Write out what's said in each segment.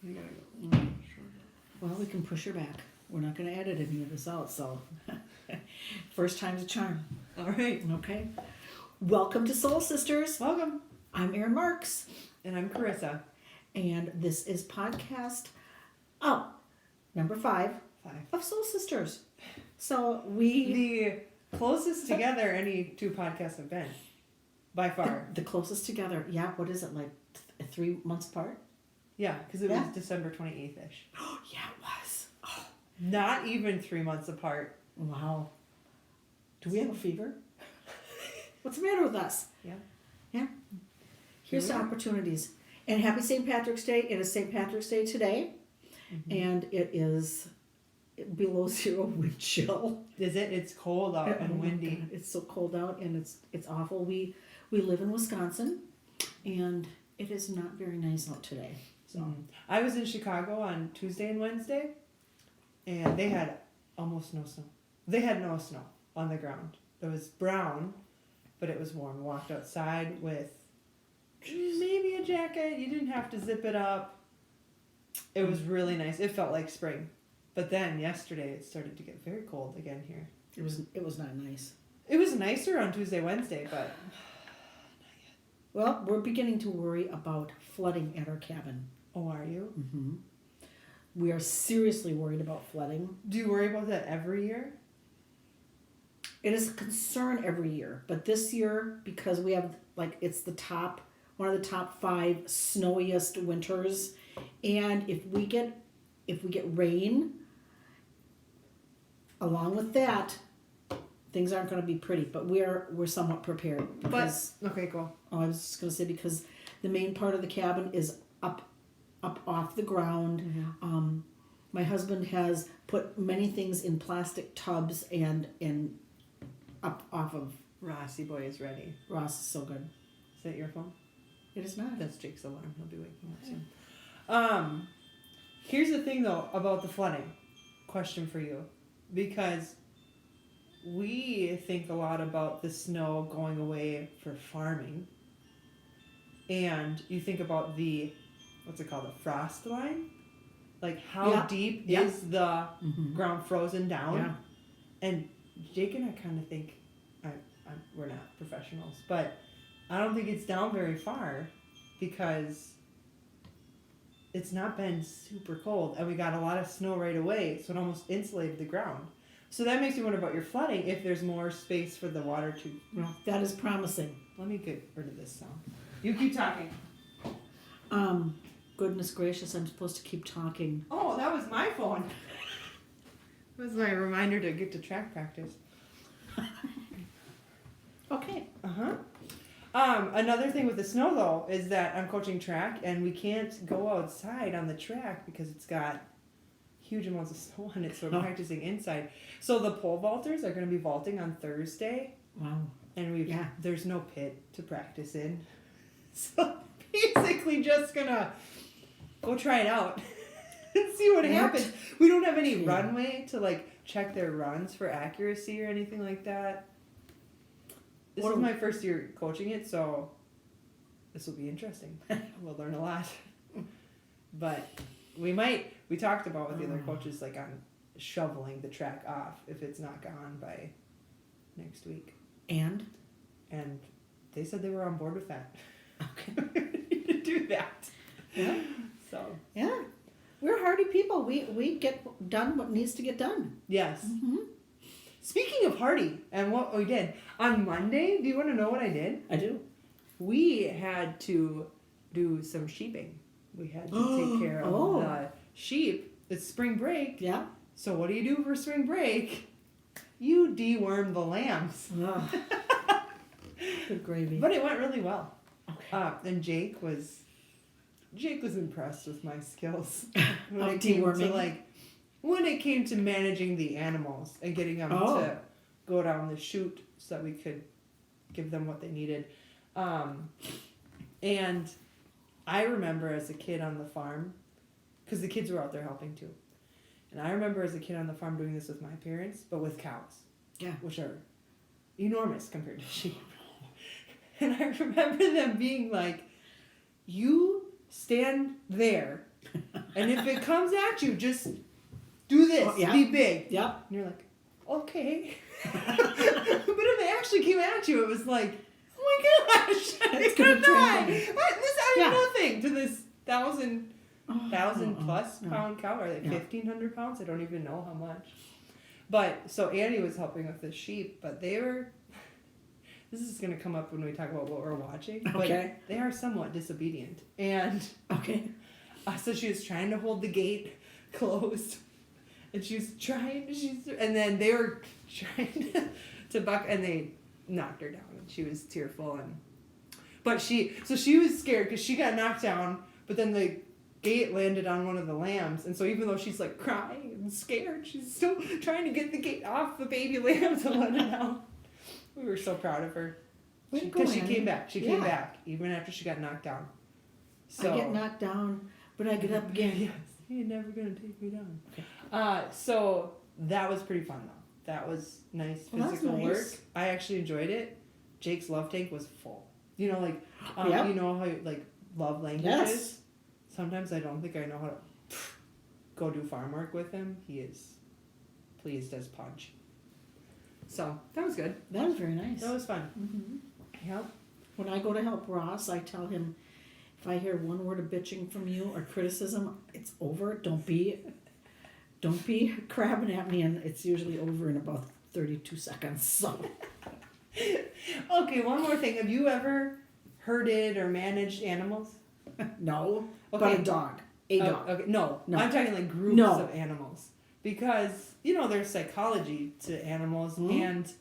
You gotta go. Well, we can push her back. We're not going to edit any of this out, so first time's a charm. All right. Okay. Welcome to Soul Sisters. Welcome. I'm Erin Marks, And I'm Carissa. and this is podcast number 5 of Soul Sisters. So The closest together any two podcasts have been, by far. the closest together. Yeah. What is it, like 3 months apart? Yeah, because it was December 28th-ish. Oh, yeah, it was. Oh, Not even 3 months apart. wow. Do we have a fever? What's the matter with us? Yeah. Yeah. Here's the opportunities. And happy St. Patrick's Day. It is St. Patrick's Day today. Mm-hmm. And it is below zero wind chill. Is it? It's cold out Oh and my windy. God, it's so cold out and it's awful. We live in Wisconsin and it is not very nice out today. So I was in Chicago on Tuesday and Wednesday, and they had almost no snow. They had no snow on the ground. It was brown, but it was warm. Walked outside with maybe a jacket. You didn't have to zip it up. It was really nice. It felt like spring. But then yesterday it started to get very cold again here. it was not nice. It was nicer on Tuesday, Wednesday, but Well, we're beginning to worry about flooding at our cabin. oh, are you? Mm-hmm. We are seriously worried about flooding. Do you worry about that every year? It is a concern every year, but this year, because we have it's one of the top 5 snowiest winters, and if we get rain along with that, things aren't going to be pretty. But we're somewhat prepared because Okay, cool. I was just going to say, because the main part of the cabin is up off the ground. Mm-hmm. My husband has put many things in plastic tubs and up off of Rossi boy is ready. Ross. Is so good. Is that your phone? It is not. That's Jake's alarm. He'll be waking up soon. Here's the thing though about the flooding. Question for you, because we think a lot about the snow going away for farming, and you think about the what's it called, the frost line, like how deep is the ground frozen down, and Jake and I kind of think, we're not professionals, but I don't think it's down very far because it's not been super cold and we got a lot of snow right away, so it almost insulated the ground. So that makes me wonder about your flooding, if there's more space for the water to... Well, that is promising. Let me get rid of this sound. You keep talking. Goodness gracious, I'm supposed to keep talking. Oh, that was my phone. That was my reminder to get to track practice. Okay. Another thing with the snow though is that I'm coaching track and we can't go outside on the track because it's got huge amounts of snow on it, so we're practicing inside. So the pole vaulters are going to be vaulting on Thursday. Wow. And there's no pit to practice in. So basically just gonna go try it out and see what happens. We don't have any runway to check their runs for accuracy or anything like that. This is my first year coaching it, so this will be interesting. We'll learn a lot. But we talked about with the other coaches on shoveling the track off if it's not gone by next week. And they said they were on board with that. Okay. We need to do that. Yeah. So. Yeah. We're hardy people. We get done what needs to get done. Yes. Mm-hmm. Speaking of hardy and what we did, on Monday, do you want to know what I did? I do. We had to do some sheeping. We had to take care of the sheep. It's spring break. Yeah. So what do you do for spring break? You deworm the lambs. Oh. Good gravy. But it went really well. Okay. And Jake was impressed with my skills Of deworming? when it came to managing the animals and getting them to go down the chute so that we could give them what they needed. And I remember as a kid on the farm, because the kids were out there helping too. And I remember as a kid on the farm doing this with my parents, but with cows. Yeah. Which are enormous compared to sheep. And I remember them being like, you stand there, and if it comes at you, just do this. Oh, yeah. Be big. Yep. And you're like, okay. But if it actually came at you, it was like, oh my gosh, It's gonna gonna die. transform. This added Yeah. nothing to this thousand plus yeah. pound cow, or like Yeah. 1,500 pounds. I don't even know how much. But so Annie was helping with the sheep, but they were. This is gonna come up when we talk about what we're watching. But Okay. they are somewhat disobedient, and Okay. so she was trying to hold the gate closed, and she was trying. And then they were trying to buck, and they knocked her down, and she was tearful, but she was scared because she got knocked down, but then the gate landed on one of the lambs, and so even though she's like crying and scared, she's still trying to get the gate off the baby lamb to let it out. We were so proud of her Way to go, because she Annie. came back. She Yeah. came back even after she got knocked down. So I get knocked down, but I get up again. Yes, you're never gonna take me down. Okay. So that was pretty fun though. That was nice Well, that's physical nice. work. I actually enjoyed it. Jake's love tank was full. You know, like Yep. you know how like love languages. Yes. Sometimes I don't think I know how to go do farm work with him. He is pleased as punch. So that was good. That was very nice. That was fun. Hmm. Yep. When I go to help Ross, I tell him, if I hear one word of bitching from you or criticism, it's over. Don't be crabbing at me, and it's usually over in about 32 seconds. So Okay, one more thing. Have you ever herded or managed animals? no, but Okay. a dog, a Oh, dog. okay, no. No. I'm talking like groups No. of animals. Because, there's psychology to animals, Mhm. and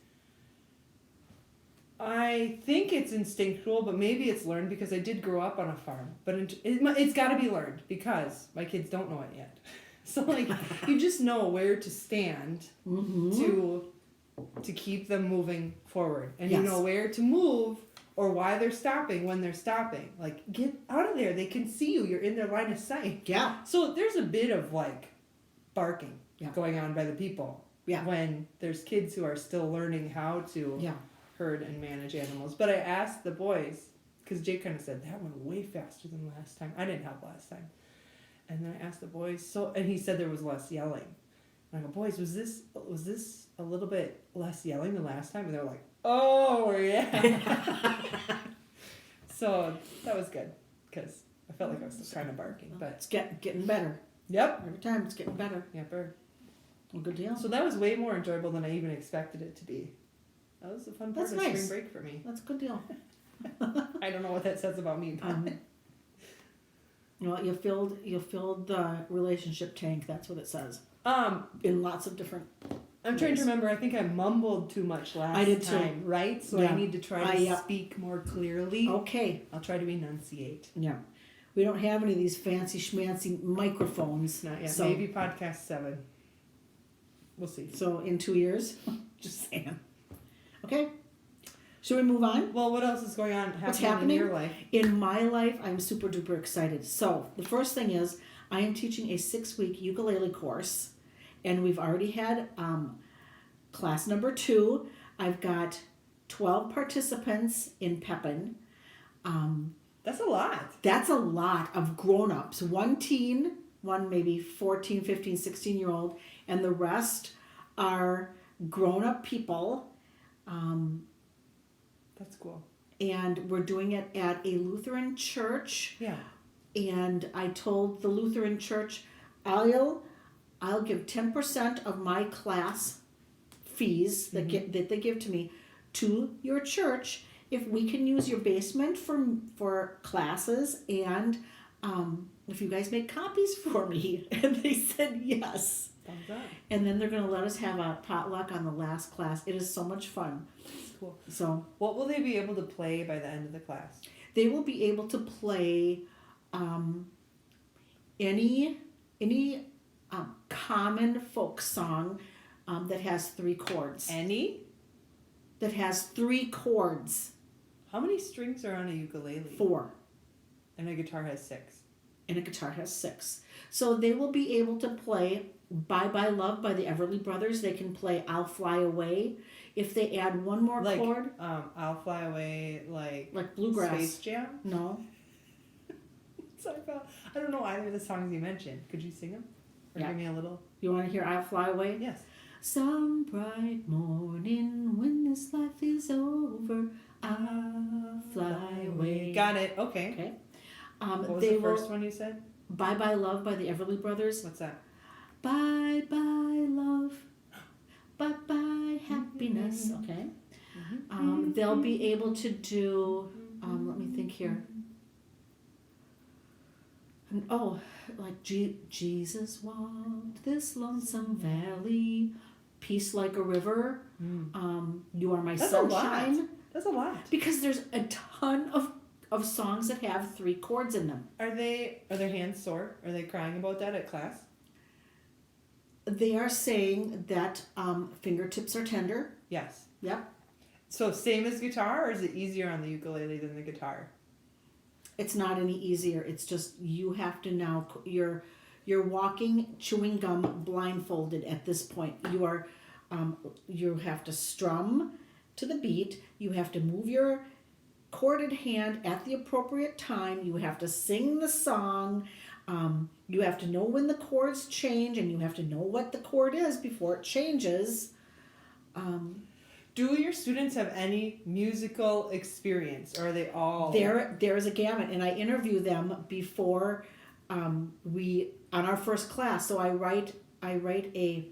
I think it's instinctual, but maybe it's learned because I did grow up on a farm. But it's got to be learned because my kids don't know it yet. So, like, you just know where to stand Mm-hmm. to keep them moving forward. And you Yes. know where to move or why they're stopping when they're stopping. Like, get out of there. They can see you. You're in their line of sight. Yeah, So there's a bit of like barking Yeah. going on by the people Yeah. when there's kids who are still learning how to yeah. herd and manage animals. But I asked the boys, because Jake kind of said that went way faster than last time. I didn't help last time. And then I asked the boys, and he said there was less yelling. And I go, boys, was this a little bit less yelling than last time? And they're like, oh yeah. So that was good because I felt like I was still kind of barking, but It's getting better. yep. Every time it's getting better. Yeah, bird. Well, good deal. So that was way more enjoyable than I even expected it to be. That was the fun part That's of nice. spring break for me. That's a good deal. I don't know what that says about me. But Well, you filled the relationship tank. That's what it says um, in lots of different. I'm trying to Nice. remember. I think I mumbled too much last I did too. time, right? So Yeah. I need to try to yeah. speak more clearly. Okay. I'll try to enunciate. Yeah. We don't have any of these fancy schmancy microphones. Not yet. So, Maybe podcast 7. We'll see. So in 2 years, just saying. Okay. Should we move on? Well, what else is going on What's in happening? your life? In my life, I'm super duper excited. So the first thing is I am teaching a 6-week ukulele course, and we've already had class number 2. I've got 12 participants in Pepin. That's a lot. That's a lot of grown-ups. One teen, one maybe 14, 15, 16-year-old, and the rest are grown-up people. That's cool. And we're doing it at a Lutheran church. Yeah. And I told the Lutheran church, I'll give 10% of my class fees that they give to me to your church if we can use your basement for classes, and if you guys make copies for me. And they said yes. Thumbs up. And then they're going to let us have a potluck on the last class. It is so much fun. Cool. So What will they be able to play by the end of the class? they will be able to play any common folk song that has 3 chords. Any? That has 3 chords. How many strings are on a ukulele? 4. And a guitar has 6. And a guitar has 6. So they will be able to play Bye Bye Love by the Everly Brothers. They can play I'll Fly Away. If they add one more Like, chord, I'll Fly Away, like Bluegrass. Space Jam? No. So I don't know either of the songs you mentioned. Could you sing them? Or Yeah. give me a little? You want to hear I'll Fly Away? Yes. Some bright morning when this life is over, I'll fly away. Got it. Okay. Okay. What was They the first will one you said? Bye Bye Love by the Everly Brothers. What's that? Bye bye love, bye bye happiness. Okay. They'll be able to do. Let me think here. Oh, like Jesus walked this lonesome valley, peace like a river. You are my That's sunshine. a lot. That's a lot. Because there's a ton of songs that have 3 chords in them. Are their hands sore? Are they crying about that at class? They are saying that fingertips are tender. Yes. Yep. So same as guitar, or is it easier on the ukulele than the guitar? It's not any easier. It's just you have to now. You're walking chewing gum blindfolded at this point. You are. You have to strum to the beat. You have to move your corded hand at the appropriate time. You have to sing the song. You have to know when the chords change, and you have to know what the chord is before it changes. Do your students have any musical experience, or are they all? There is a gamut, and I interview them before we on our first class. So I write a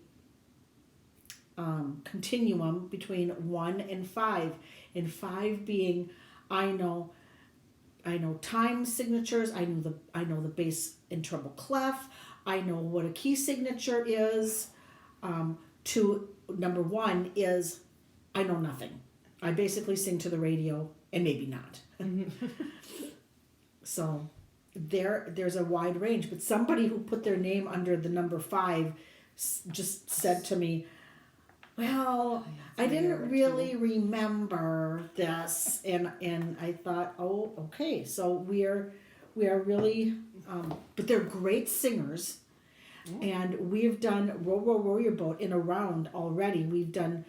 continuum between 1 and 5, and 5 being I know time signatures. I know the bass and treble clef. I know what a key signature is. To number 1 is I know nothing. I basically sing to the radio and maybe not. So there's a wide range, but somebody who put their name under the number 5 just said to me, well, I didn't really remember this, and I thought, oh, okay, so we are really, but they're great singers, and we've done Row Row Row Your Boat in a round already. We've done.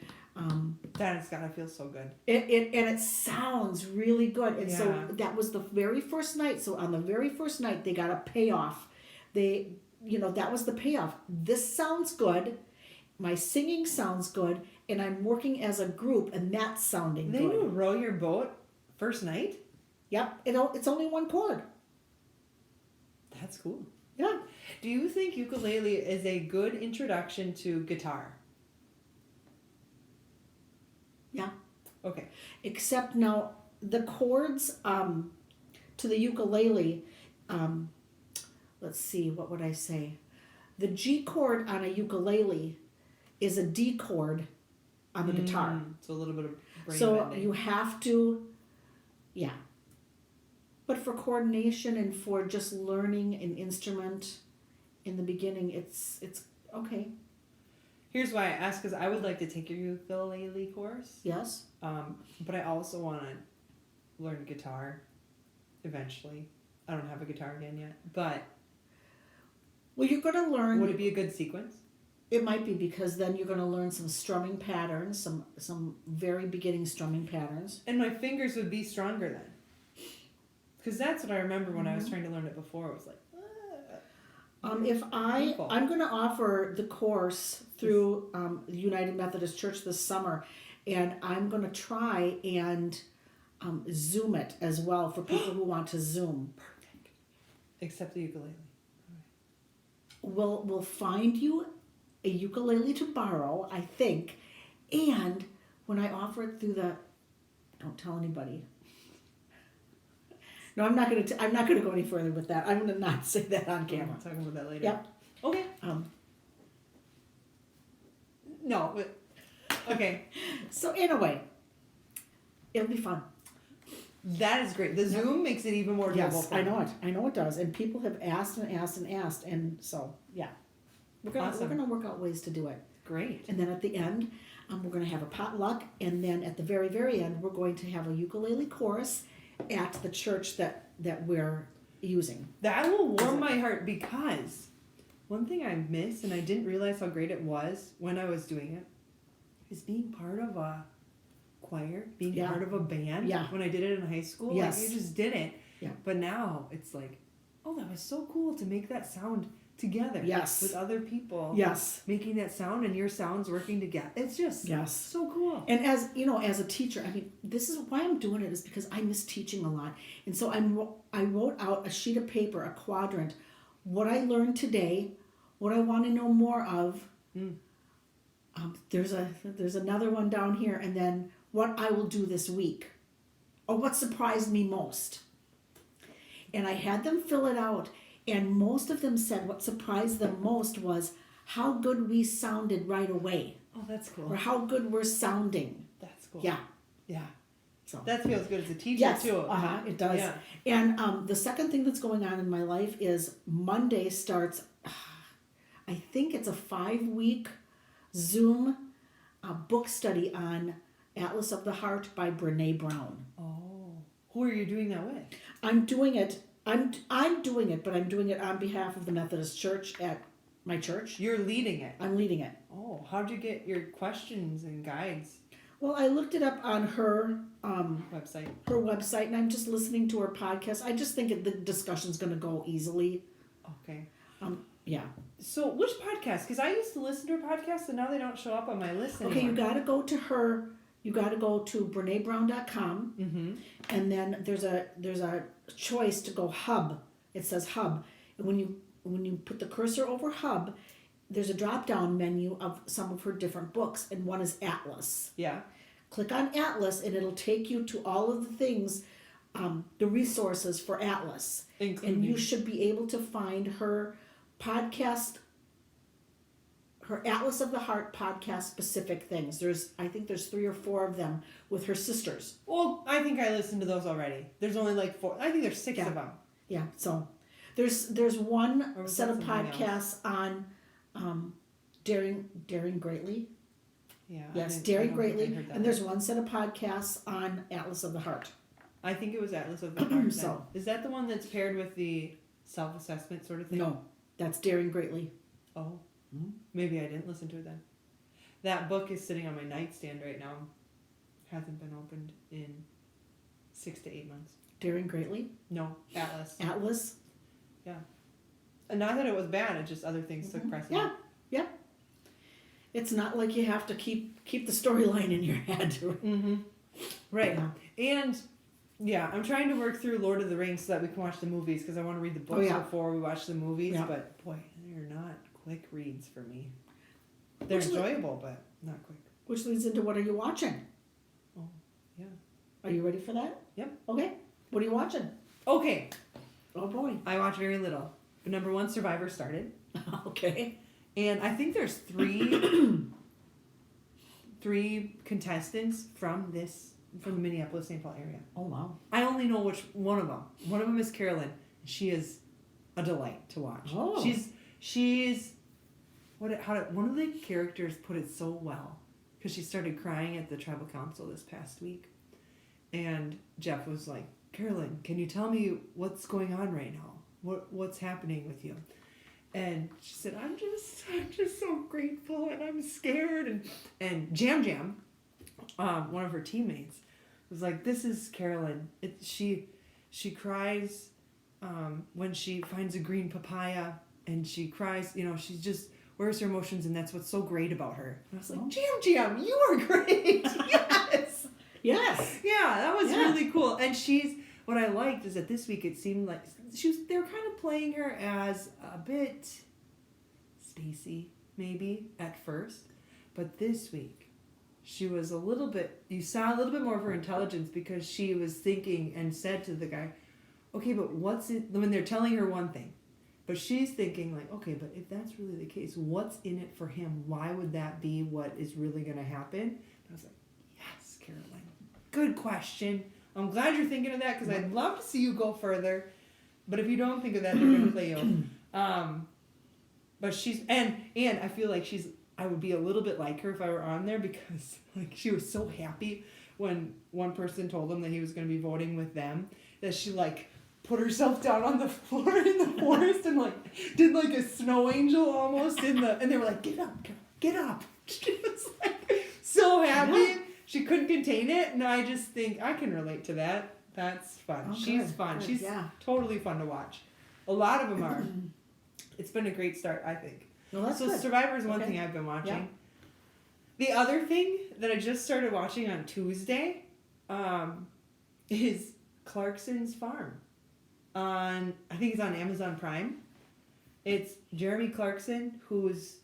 That has gotta feel so good. It sounds really good, and so Yeah. that was the very first night. So on the very first night, they got a payoff. That was the payoff. This sounds good. My singing sounds good, and I'm working as a group, and that's sounding They good. knew Row Your Boat first night? Yep, it's only 1 chord. That's cool. Yeah. Do you think ukulele is a good introduction to guitar? Yeah. Okay. Except now the chords to the ukulele, let's see, what would I say? The G chord on a ukulele is a D chord on the guitar. So a little bit of brain So bending. you have to, yeah. But for coordination and for just learning an instrument in the beginning, it's okay. Here's why I ask, because I would like to take your ukulele course, Yes. but I also want to learn guitar eventually. I don't have a guitar again yet, but Well, you're going to learn. would it be a good sequence? It might be, because then you're going to learn some strumming patterns, some very beginning strumming patterns. And my fingers would be stronger then. Because that's what I remember when I was trying to learn it before. It was like, Painful. I'm going to offer the course through the United Methodist Church this summer, and I'm going to try and Zoom it as well for people who want to Zoom. perfect. Except the ukulele. We'll find you a ukulele to borrow, I think, and when I offer it through don't tell anybody. No, I'm not gonna go any further with that. I'm gonna not say that on camera. We'll talk about that later. Yep. Okay. Um, No, but okay. so anyway, it'll be fun. That is great. The Zoom makes it even more doable. Yes, for I me. know it. I know it does, and people have asked and asked and asked, and so yeah, we're Awesome. gonna work out ways to do it. Great. And then at the end, we're gonna have a potluck, and then at the very very end, we're going to have a ukulele chorus at the church that we're using. That will warm my heart, because one thing I missed, and I didn't realize how great it was when I was doing it, is being part of a choir, being Yeah. part of a band. Yeah. When I did it in high school, Yes. like, you just did it. Yeah. But now it's like oh, that was so cool to make that sound together. Yes. With other people. Yes. Making that sound and your sounds working together. It's just Yes. so cool. And as you know, as a teacher, I mean, this is why I'm doing it is because I miss teaching a lot. And so I wrote out a sheet of paper, a quadrant, what I learned today, what I want to know more of. There's another one down here, and then what I will do this week, or what surprised me most. And I had them fill it out, and most of them said what surprised them most was how good we sounded right away, Oh, that's cool. or how good we're sounding. That's cool. Yeah. Yeah. So That feels good as a teacher yes, too. it does. Yeah. And the second thing that's going on in my life is Monday starts. I think it's a 5-week Zoom book study on Atlas of the Heart by Brene Brown. Oh. Who are you doing that with? I'm doing it. I'm doing it, but I'm doing it on behalf of the Methodist Church at my church. You're leading it. I'm leading it. Oh, how'd you get your questions and guides Well, I looked it up on her website? and I'm just listening to her podcast. I just think the discussion's going to go easily. Okay. Yeah. So which podcast? Because I used to listen to her podcast and now they don't show up on my list anymore. Okay, you got to go to her. You got to go to BreneBrown.com, and then there's a choice to go Hub. It says Hub, and when you put the cursor over Hub, there's a drop down menu of some of her different books, and one is Atlas. Yeah. Click on Atlas, and it'll take you to all of the things, the resources for Atlas, Including. and you should be able to find her podcast. Her Atlas of the Heart podcast specific things. I think there's 3 or 4 of them with her sisters. Well, I think I listened to those already. There's only like 4. I think there's 6 Yeah. of them. Yeah, so there's one Or was set that of something podcasts on Daring Greatly. Yeah. Yes, I Daring don't think I Greatly, heard that and there's one set of podcasts on Atlas of the Heart. I think it was Atlas of the Heart. So. Is that the one that's paired with the self-assessment sort of thing? No, that's Daring Greatly. Oh. Maybe I didn't listen to it then. That book is sitting on my nightstand right now. Hasn't been opened in 6 to 8 months. Daring Greatly. No, Atlas. Atlas. And not that it was bad, it just other things took precedent. Yeah. It's not like you have to keep the storyline in your head. Mm-hmm. Right. Yeah. And yeah, I'm trying to work through Lord of the Rings so that we can watch the movies because I want to read the books before we watch the movies. Yeah. But boy, they're not quick reads for me. They're Which enjoyable, but not quick. Which leads into what are you watching? Oh, yeah. Are you ready for that? Yep. Okay. What are you watching? Okay, Oh boy. I watch very little. But number 1, Survivor started. Okay. And I think there's 3 contestants from the Minneapolis, St. Paul area. Oh wow. I only know which one of them. One of them is Carolyn. She is a delight to watch. Oh. She's one of the characters put it so well because she started crying at the tribal council this past week, and Jeff was like, "Carolyn, can you tell me what's going on right now? What's happening with you?" And she said, I'm just so grateful and I'm scared. And Jam, one of her teammates, was like, this is Carolyn. She cries when she finds a green papaya, and she cries, she just wears her emotions, and that's what's so great about her. And I was like, Jam, you are great. Yes. Yes. Yeah, that was really cool. And what I liked is that this week it seemed like they were kind of playing her as a bit spacey, maybe, at first. But this week, she was you saw a little bit more of her intelligence because she was thinking and said to the guy, okay, but what's it, when they're telling her one thing, but she's thinking like, okay, but if that's really the case, what's in it for him? Why would that be what is really going to happen? And I was like, yes, Caroline, good question. I'm glad you're thinking of that because I'd love to see you go further. But if you don't think of that, they're going to play you. But she's, and I feel like I would be a little bit like her if I were on there because like she was so happy when one person told him that he was going to be voting with them that she like put herself down on the floor in the forest and like did like a snow angel almost and they were like, get up. She was like so happy. Yeah. She couldn't contain it, and I just think I can relate to that. That's fun. Oh, She's good, fun. good, She's totally fun to watch. A lot of them are. It's been a great start, I think. No, that's So good. Survivor is one Okay. thing I've been watching. Yeah. The other thing that I just started watching on Tuesday is Clarkson's Farm. I think it's on Amazon Prime. It's Jeremy Clarkson, who's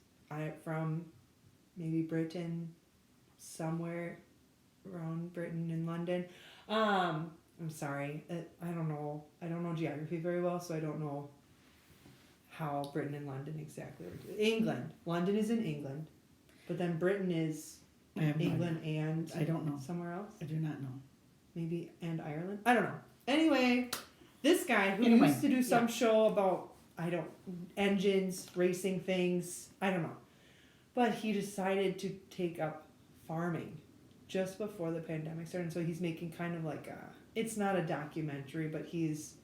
from maybe Britain, somewhere around Britain and London. I'm sorry, I don't know geography very well, so I don't know how Britain and London exactly are. England. London is in England, but then Britain is I have no England and idea. I don't know. somewhere else. I do not know. Maybe and Ireland. I don't know. Anyway, this guy who Anyway, used to do some show about engines, racing things. I don't know, but he decided to take up farming just before the pandemic started. So he's making kind of like it's not a documentary, but he's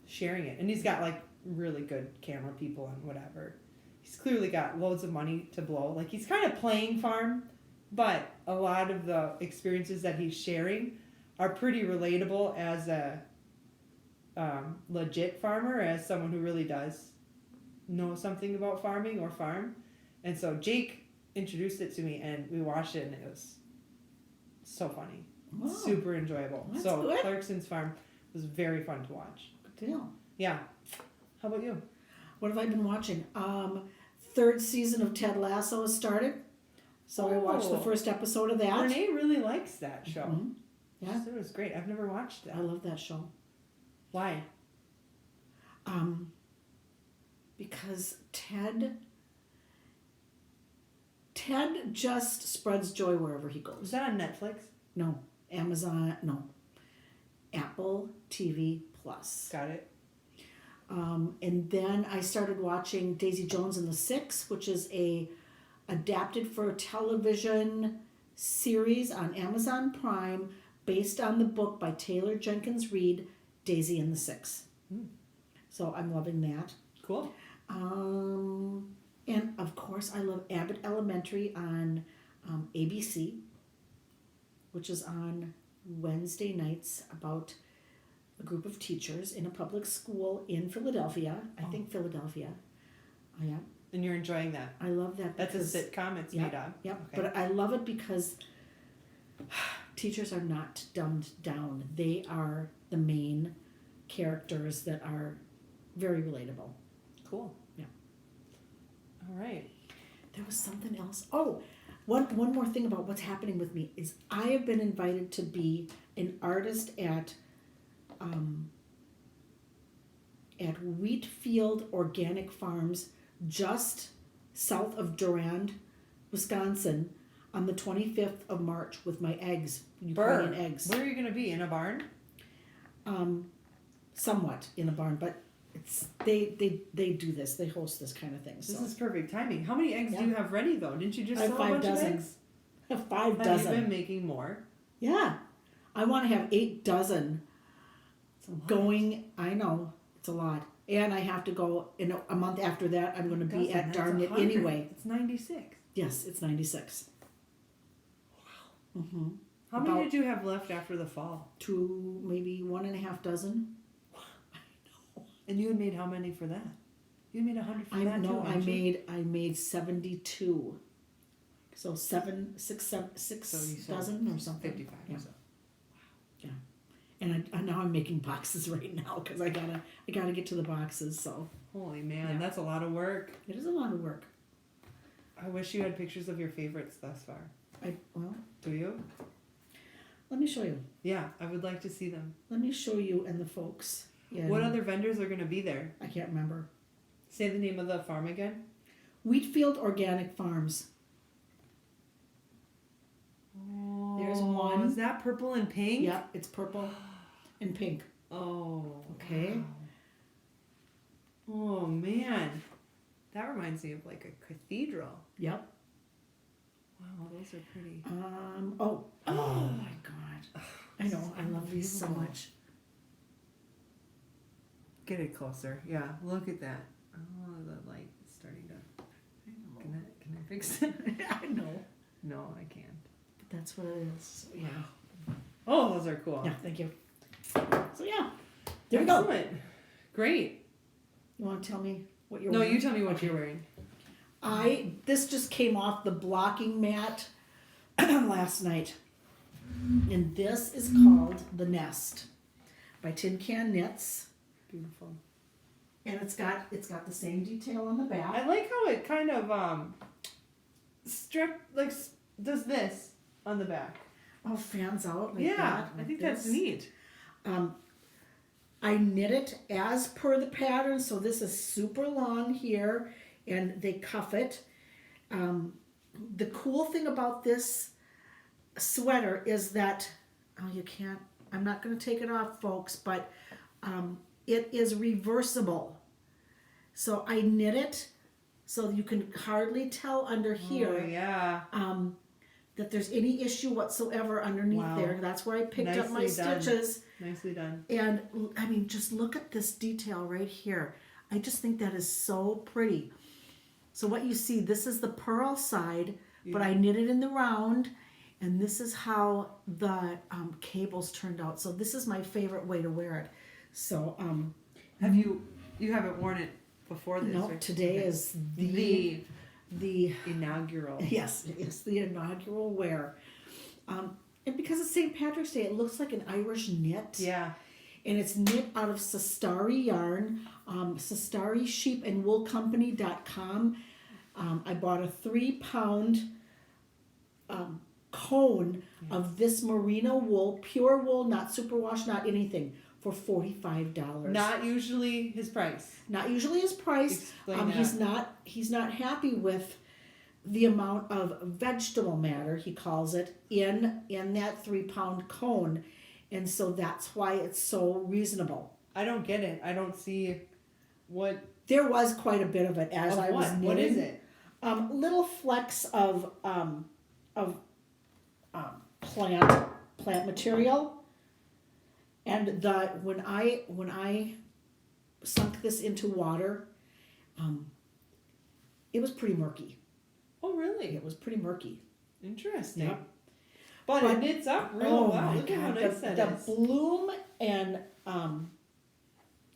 sharing it, and he's got like really good camera people and whatever. He's clearly got loads of money to blow. Like he's kind of playing farm, but a lot of the experiences that he's sharing are pretty relatable as a legit farmer, as someone who really does know something about farming or farm. And so Jake introduced it to me, and we watched it, and it was so funny. Wow. Super enjoyable. That's So good. Clarkson's Farm was very fun to watch. Good deal. Yeah. How about you? What have I been watching? Third season of Ted Lasso has started. So I watched the Oh. first episode of that. Renee really likes that show. Mhm. Yeah. So it was great. I've never watched I that. love that show. Why? Because Ted just spreads joy wherever he Was goes. that on Netflix? No, Amazon, no. Apple TV Plus. Got it. And then I started watching Daisy Jones and the Six, which is a adapted for television series on Amazon Prime based on the book by Taylor Jenkins Reid, Daisy and the Six. Hmm. So I'm loving that. Cool. And of course, I love Abbott Elementary on ABC, which is on Wednesday nights about a group of teachers in a public school in Philadelphia. I think Philadelphia. Oh, yeah, And you're enjoying that. I love that. That's because, a sitcom it's yeah, made on. Yep, Okay. but I love it because teachers are not dumbed down. They are the main characters that are very relatable. Cool. Yeah. All right. There was something else. Oh, one more thing about what's happening with me is I have been invited to be an artist at Wheatfield Organic Farms just south of Durand, Wisconsin on the 25th of March with my eggs, Ukrainian eggs. Where are you going to be? In a barn? Somewhat in a barn, but it's they do this. They host this kind of thing. This So is perfect timing. How many eggs Yeah. do you have ready, though? Didn't you just I have sell 5 a bunch dozen. of eggs? I have 5 Have dozen. you been making more? Yeah. I want to have 8 dozen It's a lot. going. I know. It's a lot. And I have to go in a month after that. I'm going to be Dozen, at that's Darn It 100. anyway. It's 96. Yes, it's 96. Wow. Mm-hmm. How many did you have left after the fall? 2, maybe 1.5 dozen. And you had made how many for that? You had made 100 for I that know. too, I didn't you? made 72. So 6 So you sold dozen or something. 55 Yeah. or so. And now I'm making boxes right now because I gotta get to the boxes. So Holy man, Yeah. that's a lot of work. it is a lot of work. I wish you had pictures of your favorites thus far. Well, Do you? let me show you. Yeah, I would like to see them. Let me show you and the folks. Yeah. What other vendors are going to be there? I can't remember. Say the name of the farm again. Wheatfield Organic Farms. There's one. Is that purple and pink? Yep, it's purple and pink. Oh. Okay. Wow. Oh man, that reminds me of like a cathedral. Yep. Wow, those are pretty. Oh my God. I know. I love these so Unbelievable. much. Get it closer. Yeah, look at that. Oh, the light is starting to. Can I fix it? I know. No, I can't. But that's what it is. So, yeah. Oh, those are cool. Yeah. Thank you. So yeah, There we go. Excellent. Great. You want to tell me what you're No, wearing? you tell me what you're wearing. This just came off the blocking mat last night. And this is called The Nest by Tin Can Knits. Beautiful. And it's got the same detail on the back. I like how it kind of does this on the back. Oh, fans out like Yeah, that. I like think this. that's neat. I knit it as per the pattern, so this is super long here, and they cuff it. The cool thing about this sweater is that, you can't, I'm not going to take it off, folks, but it is reversible. So I knit it so you can hardly tell under here. Oh, yeah. That there's any issue whatsoever underneath Wow. there. That's where I picked up my Nicely done. stitches. Nicely done. And I mean, just look at this detail right here. I just think that is so pretty. So what you see, this is the purl side, but I knit it in the round, and this is how the cables turned out. So this is my favorite way to wear it. So Have you haven't worn it before this? no, right? today Okay. is the the inaugural. yes, it's the inaugural wear. And because it's St. Patrick's Day, it looks like an Irish knit. Yeah. And it's knit out of Sestari yarn, SestariSheepandWoolCompany.com. I bought a 3-pound cone of this merino wool, pure wool, not superwash, not anything, for $45. Not usually his price. Not usually his price. Explain that. He's not happy with the amount of vegetable matter, he calls it, in that 3-pound cone. And so that's why it's so reasonable. I don't get it. I don't see what. There was quite a bit of it as I was knitting. What is it? Little flecks of plant material, and when I sunk this into water, it was pretty murky. Oh, really? It was pretty murky. Interesting. Yep. But it knits up real well. Look at how nice that the is. bloom and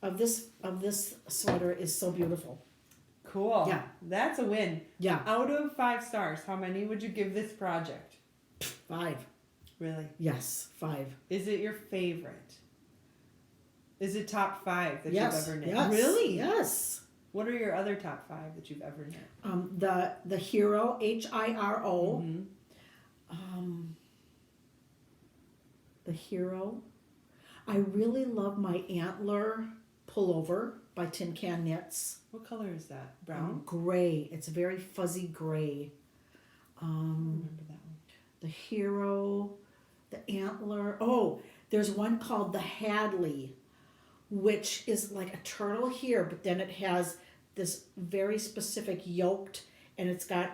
of this sweater is so beautiful. Cool. Yeah. That's a win. Yeah, Out of 5 stars, how many would you give this project? 5. Really? Yes, 5. Is it your favorite? Is it top 5 that Yes, you've ever knit? yes, Really? yes. What are your other top 5 that you've ever knit? The Hero, HIRO. Mhm. The Hero. I really love my Antler pullover by Tin Can Knits. What color is that? Brown? Gray. It's very fuzzy gray. I don't remember that one. The Hero, the Antler. Oh, there's one called the Hadley, which is like a turtle here, but then it has this very specific yoked, and it's got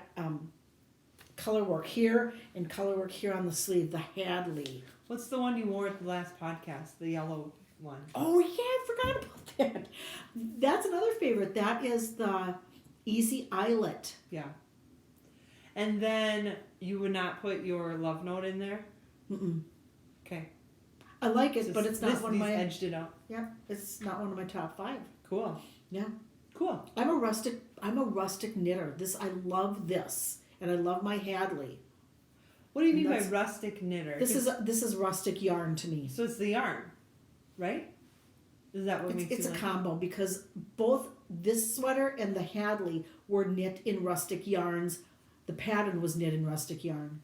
color work here and color work here on the sleeve. The Hadley. What's the one you wore at the last podcast? The yellow one. Oh yeah, I forgot about that. That's another favorite. That is the Easy Eyelet. Yeah. And then you would not put your love note in there? Mm-mm. Okay. I like it, but it's not one of these my. edged it out. Yeah, it's not one of my top 5. Cool. Yeah. Cool. I'm a rustic knitter. I love this, and I love my Hadley. What do you And mean by that's- rustic knitter? This is rustic yarn to me. So it's the yarn, right? Is that what makes It's you a like combo because both this sweater and the Hadley were knit in rustic yarns. The pattern was knit in rustic yarn.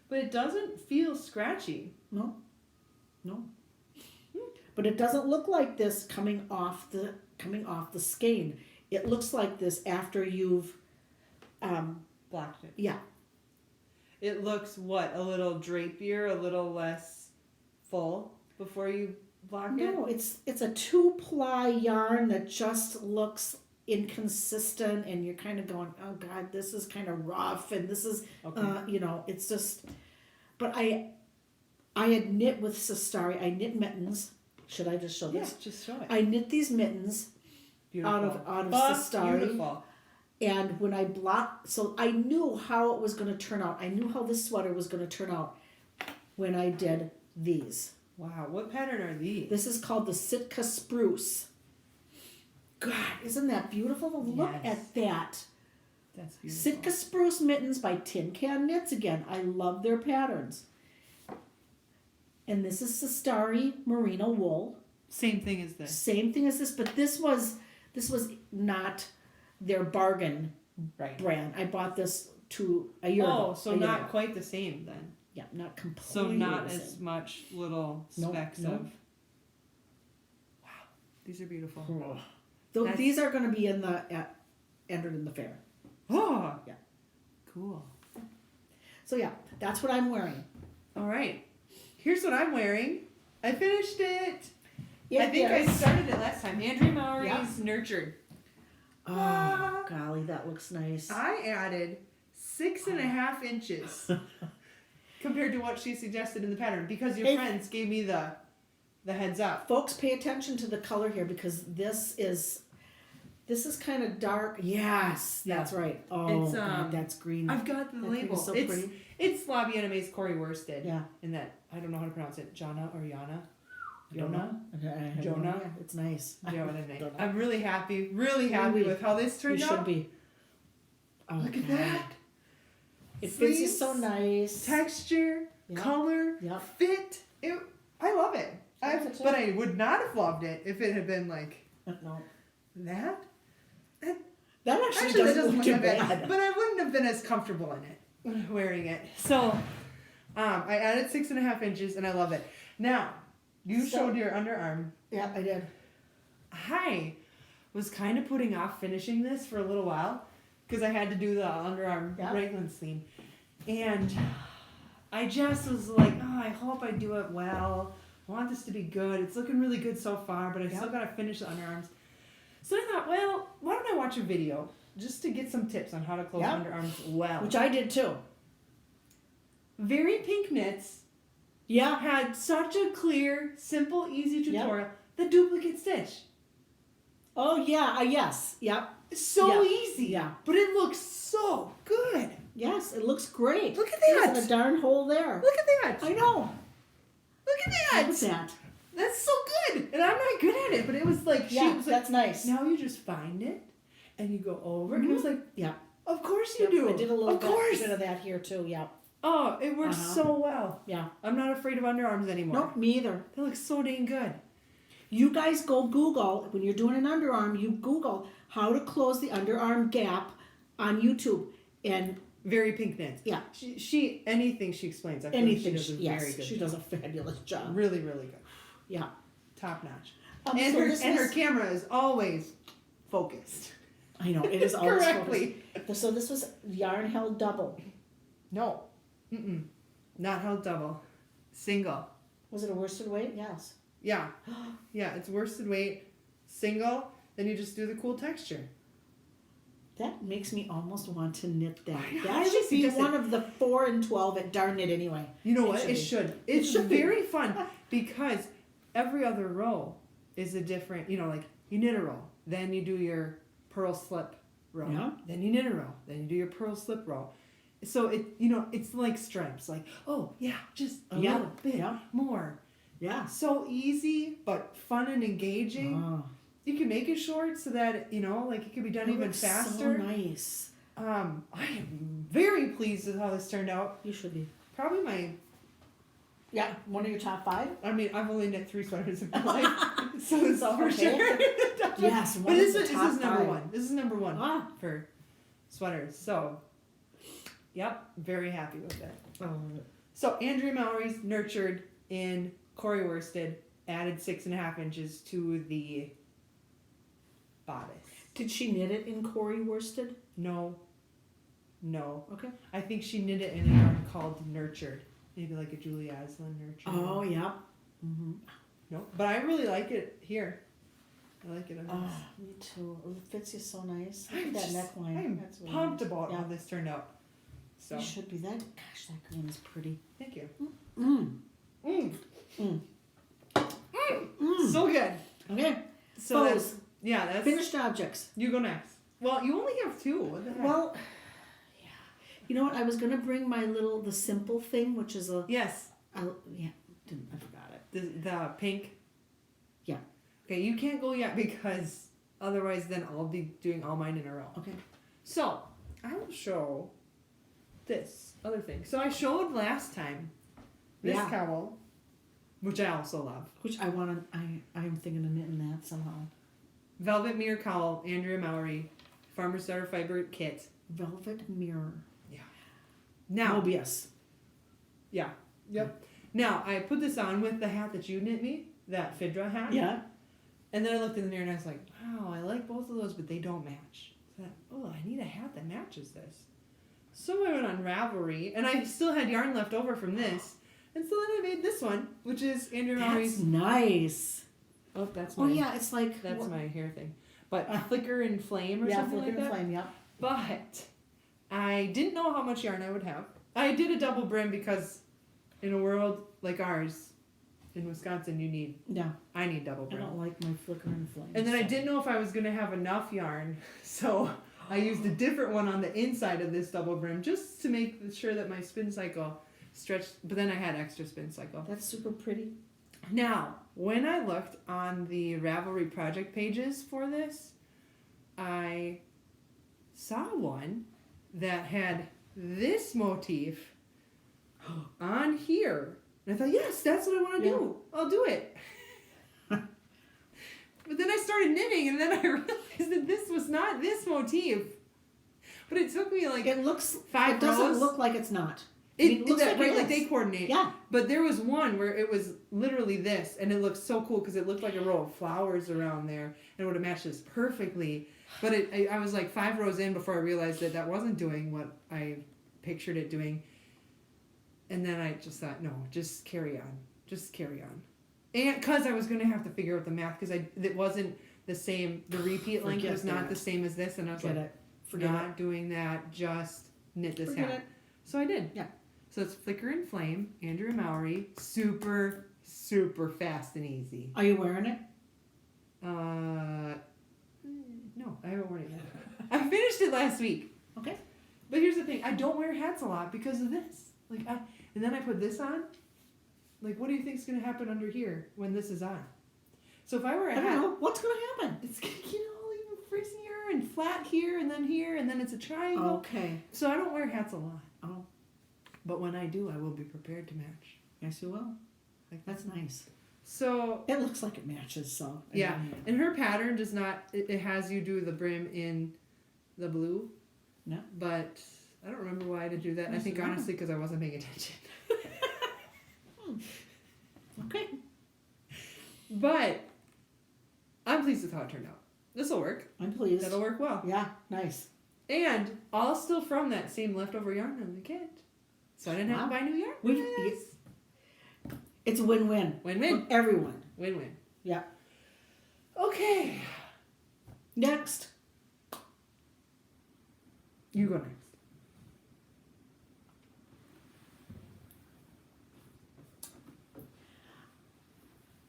But it doesn't feel scratchy. No. But it doesn't look like this coming off the skein. It looks like this after you've, Blocked it. yeah. It looks what? A little drapier, a little less full before you block it? No, it's a 2-ply yarn that just looks inconsistent, and you're kind of going, oh God, this is kind of rough, and this is, Okay. it's just. But I had knit with Sestari. I knit mittens. Should I just show Yeah, this? just show it. I knit these mittens Beautiful. out of Fuck, Sestari. Beautiful. And when I blocked, so I knew how it was going to turn out. I knew how this sweater was going to turn out when I did these. Wow, what pattern are these? This is called the Sitka Spruce. God, isn't that beautiful? Look Yes. at that. That's beautiful. Sitka Spruce Mittens by Tin Can Knits again. I love their patterns. And this is Sestari Merino wool. Same thing as this. Same thing as this, but this was not their bargain Right. brand. I bought this a year ago. Oh, so a year not ago. quite the same then. Yeah, not completely. So not the as same. much little Nope, specks nope. of. Wow, these are beautiful. That's- These are going to be entered in the fair. Oh, Yeah. Cool. So yeah, that's what I'm wearing. All right. Here's what I'm wearing. I finished it. Yeah, I think I started it last time. Andrea Mowry's Yeah. Nurtured. Oh, golly, that looks nice. I added 6.5 inches compared to what she suggested in the pattern because your Hey. friends gave me the heads up. Folks, pay attention to the color here because this is kind of dark. Yes, that's right. Oh, It's, God, that's green. I've got the That green label. is so it's pretty. it's La Vietnamese Corey Worsted. Yeah. And that I don't know how to pronounce it. Jana or Yana. I don't know. I have no Jonah? idea. It's nice. Jonah name. Don't know. I'm really happy with how this You turned should out. be. Oh, Look at God. that. It fits you Sleeves, so nice. Texture, Yeah. color, Yep. fit. I love it. I love it too. But I would not have loved it if it had been like No. that. That actually, Actually, that doesn't look too that bad. bad. But I wouldn't have been as comfortable in it wearing it. So I added 6.5 inches and I love it. Now, you So- showed your underarm. Yeah, I did. I was kind of putting off finishing this for a little while because I had to do the underarm Yeah. Raglan seam. And I just was like, oh, I hope I do it well. I want this to be good. It's looking really good so far, but I Yeah. still got to finish the underarms. So I thought, well, why don't I watch a video just to get some tips on how to close Yeah. underarms well. Which I did too. Very Pink Knits Yeah. had such a clear, simple, easy Yep. tutorial. The duplicate stitch. Oh yeah. Yes. Yep. So Yeah. easy. Yeah. But it looks so good. Yes. It looks great. Look at There's that. a darn hole there. Look at that. I know. Look at Look that. at that. That's so good. And I'm not good at it, but it was like, she Yeah, was like, that's nice. now you just find it and you go over. And it was like, Yeah. of course you Yep, do. I did a little of course. bit of that here too. Yeah. Oh, it works Uh-huh. so well. Yeah. I'm not afraid of underarms anymore. Nope. Me either. They look so dang good. You guys go Google when you're doing an underarm. You Google how to close the underarm gap on YouTube and Very Pink Knits. Yeah. She anything she explains, I feel like anything. she does a Yes, very good she does a fabulous job. Really, really good. Yeah. Top notch. So and her this and her was- camera is always focused. I know it is always Correctly. focused. So this was yarn held double. No. Mm-mm. Not held double. Single. Was it a worsted weight? Yes. Yeah. Yeah, it's worsted weight. Single. Then you just do the cool texture. That makes me almost want to knit that. I That highly should be suggest it. one of the 4 and 12 at Darn It anyway. You know It what? should It be. should. It's should be. very fun because every other row is a different, like you knit a row, then you do your purl slip row, Yeah. then you knit a row, then you do your purl slip row. So it's like stripes, like, oh yeah, just a Yeah, little bit yeah. more. Yeah. So easy, but fun and engaging. Oh, You can make it short so that, like it can be done it even looks faster. So nice. I am very pleased with how this turned out. You should be. Probably my Yeah, one of your top 5. I mean, I've only knit 3 sweaters in my life, so it's So, for okay. sure. Yes, But one this of is the top number 5. 1. This is number 1 Ah. for sweaters. So, yep, very happy with it. So Andrea Mallory's Nurtured in Corey Worsted added 6.5 inches to the bodice. Did she knit it in Corey worsted? No. Okay. I think she knit it in a yarn called Nurtured. Maybe like a Julie Aslin Nurtured. Oh, yeah. Mm-hmm. No, but I really like it here. I like it. Oh, me too. It fits you so nice. Look I'm at that just- neckline. I'm That's really pumped nice. about Yeah. how this turned out. So It should be that. Gosh, that green is pretty. thank you. Mm. Mm. Mm. Mm. So good. Okay. So Bows. that's Finished objects. You go next. Well, you only have 2. What the heck? Well, yeah. You know what? I was gonna bring the simple thing, which is yes, yeah, I forgot it. the pink. Yeah. Okay, you can't go yet because otherwise then I'll be doing all mine in a row. Okay. So I will show this other thing. So I showed last time this Yeah. cowl, which I also love. Which I'm thinking of knitting that somehow. Velvet Mirror Cowl, Andrea Mowry, Farmer's Daughter Fiber Kit. Velvet mirror. Now, Mobius. yeah, yep. Now, I put this on with the hat that you knit me, that Fidra hat. Yeah. And then I looked in the mirror and I was like, wow, I like both of those, but they don't match. So I need a hat that matches this. So I went on Ravelry, and I still had yarn left over from this. And so then I made this one, which is Andrea That's Mowry's. nice. Oh, that's my, Oh yeah, it's like that's my hair thing. But Flicker and Flame or yeah, something flicker like and that. flame. Yeah. But I didn't know how much yarn I would have. I did a double brim because in a world like ours, in Wisconsin, I need double I brim. don't like my flicker and flame. And then I so- didn't know if I was going to have enough yarn. So I used a different one on the inside of this double brim just to make sure that my spin cycle stretched. But then I had extra spin cycle. That's super pretty. Now, when I looked on the Ravelry project pages for this, I saw one that had this motif on here. And I thought, yes, that's what I want to do. I'll do it. But then I started knitting, and then I realized that this was not this motif. But it took me like It looks. 5 It doesn't rows. look like it's not. It looks like it right, like is. they coordinate. Yeah. But there was one where it was literally this, and it looked so cool because it looked like a row of flowers around there, and it would have matched this perfectly. But I was like 5 rows in before I realized that that wasn't doing what I pictured it doing. And then I just thought, no, just carry on. Just carry on. And because I was going to have to figure out the math because it wasn't the same. The repeat length Forget was not that. the same as this. And I was Forget like, it. Forget not it. doing that. Just knit this Forget hat. it. So I did. Yeah. So it's Flicker and Flame, Andrea Mowry. Super, super fast and easy. Are you wearing it? No, I haven't worn it yet. I finished it last week. Okay. But here's the thing: I don't wear hats a lot because of this. And then I put this on. Like, what do you think's gonna happen under here when this is on? So if I wear a I don't hat, know. What's going to happen? it's gonna get all even frizzier and flat here, and then it's a triangle. Okay. So I don't wear hats a lot. Oh, But when I do, I will be prepared to match. yes, you will. Like That's nice. So It looks like it matches. So. yeah, and her pattern does not. It has you do the brim in the blue. No. But I don't remember why I did do that. I Yes, think you are. honestly because I wasn't paying attention. Okay. But I'm pleased with how it turned out. This will work. I'm pleased. That'll work well. Yeah. Nice. And all still from that same leftover yarn on the kit. So I didn't have to Wow. buy new yarn. We've- Yes. It's a win-win. Win-win. For everyone. Win-win. Yeah. Okay. Next. You go next.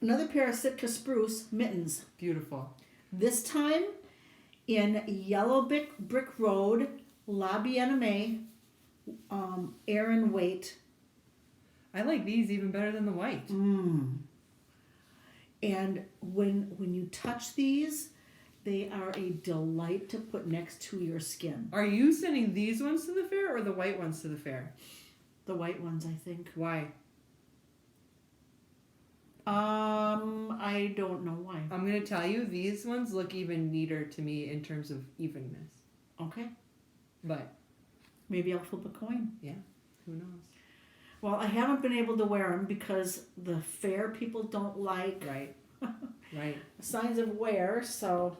Another pair of Sitka spruce mittens. Beautiful. This time in Yellow Brick Road, La Bien-Aimée, Aaron Waite. I like these even better than the white. And when you touch these, they are a delight to put next to your skin. Are you sending these ones to the fair or the white ones to the fair? The white ones, I think. Why? I don't know why. I'm going to tell you, these ones look even neater to me in terms of evenness. Okay. But Maybe I'll flip a coin. who knows? Well, I haven't been able to wear them because the fair people don't like Right. Right. signs of wear, so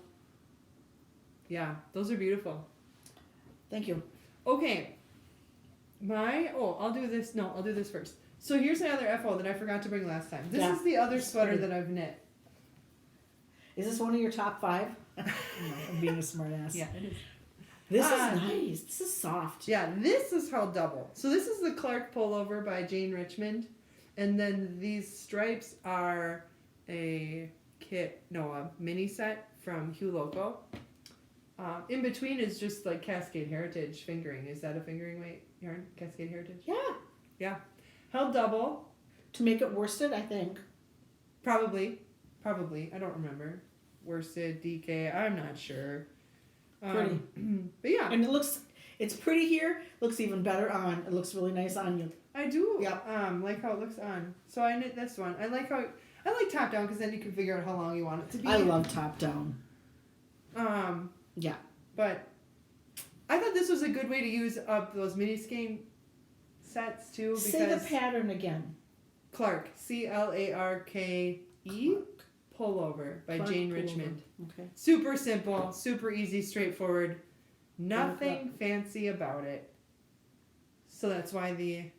Yeah, those are beautiful. thank you. Okay. I'll do this. No, I'll do this first. So here's the other FO that I forgot to bring last time. This Yeah. is the other It's sweater pretty. that I've knit. Is this one of your top 5? No, I'm being a smart ass. it is. This Ah. is nice. This is soft. Yeah, this is held double. So this is the Clark pullover by Jane Richmond. And then these stripes are a mini set from Hugh Loco. In between is just like Cascade Heritage fingering. Is that a fingering weight yarn? Cascade Heritage? Yeah. Yeah. Held double. To make it worsted, I think. Probably. I don't remember. Worsted, DK, I'm not sure. Pretty. But yeah, And it's pretty here. Looks even better on. It looks really nice on you. I do. Yep. Like how it looks on. So I knit this one. I like top down because then you can figure out how long you want it to be. I love top down. Yeah. But I thought this was a good way to use up those mini skein sets too. Because Say the pattern again. Clark, Clarke, Pullover by Clark Jane pullover. Richmond. Okay. Super simple, super easy, straightforward. Nothing fancy about it. So that's why the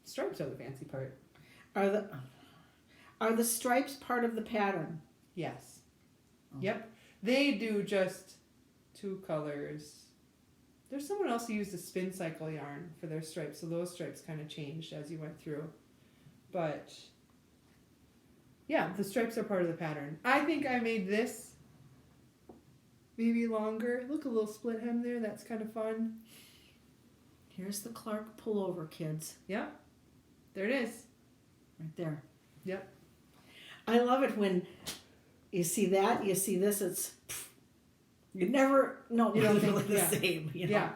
stripes are the fancy part. Are the stripes part of the pattern? Yes. Oh. Yep. They do just 2 colors. There's someone else who used a spin cycle yarn for their stripes, so those stripes kind of changed as you went through. But yeah, the stripes are part of the pattern. I think I made this maybe longer. Look, a little split hem there. That's kind of fun. Here's the Clark pullover, kids. Yep. There it is. Right there. Yep. I love it when you see that, you see this, it's you never know You don't it's think- really the yeah. same. You know? Yeah.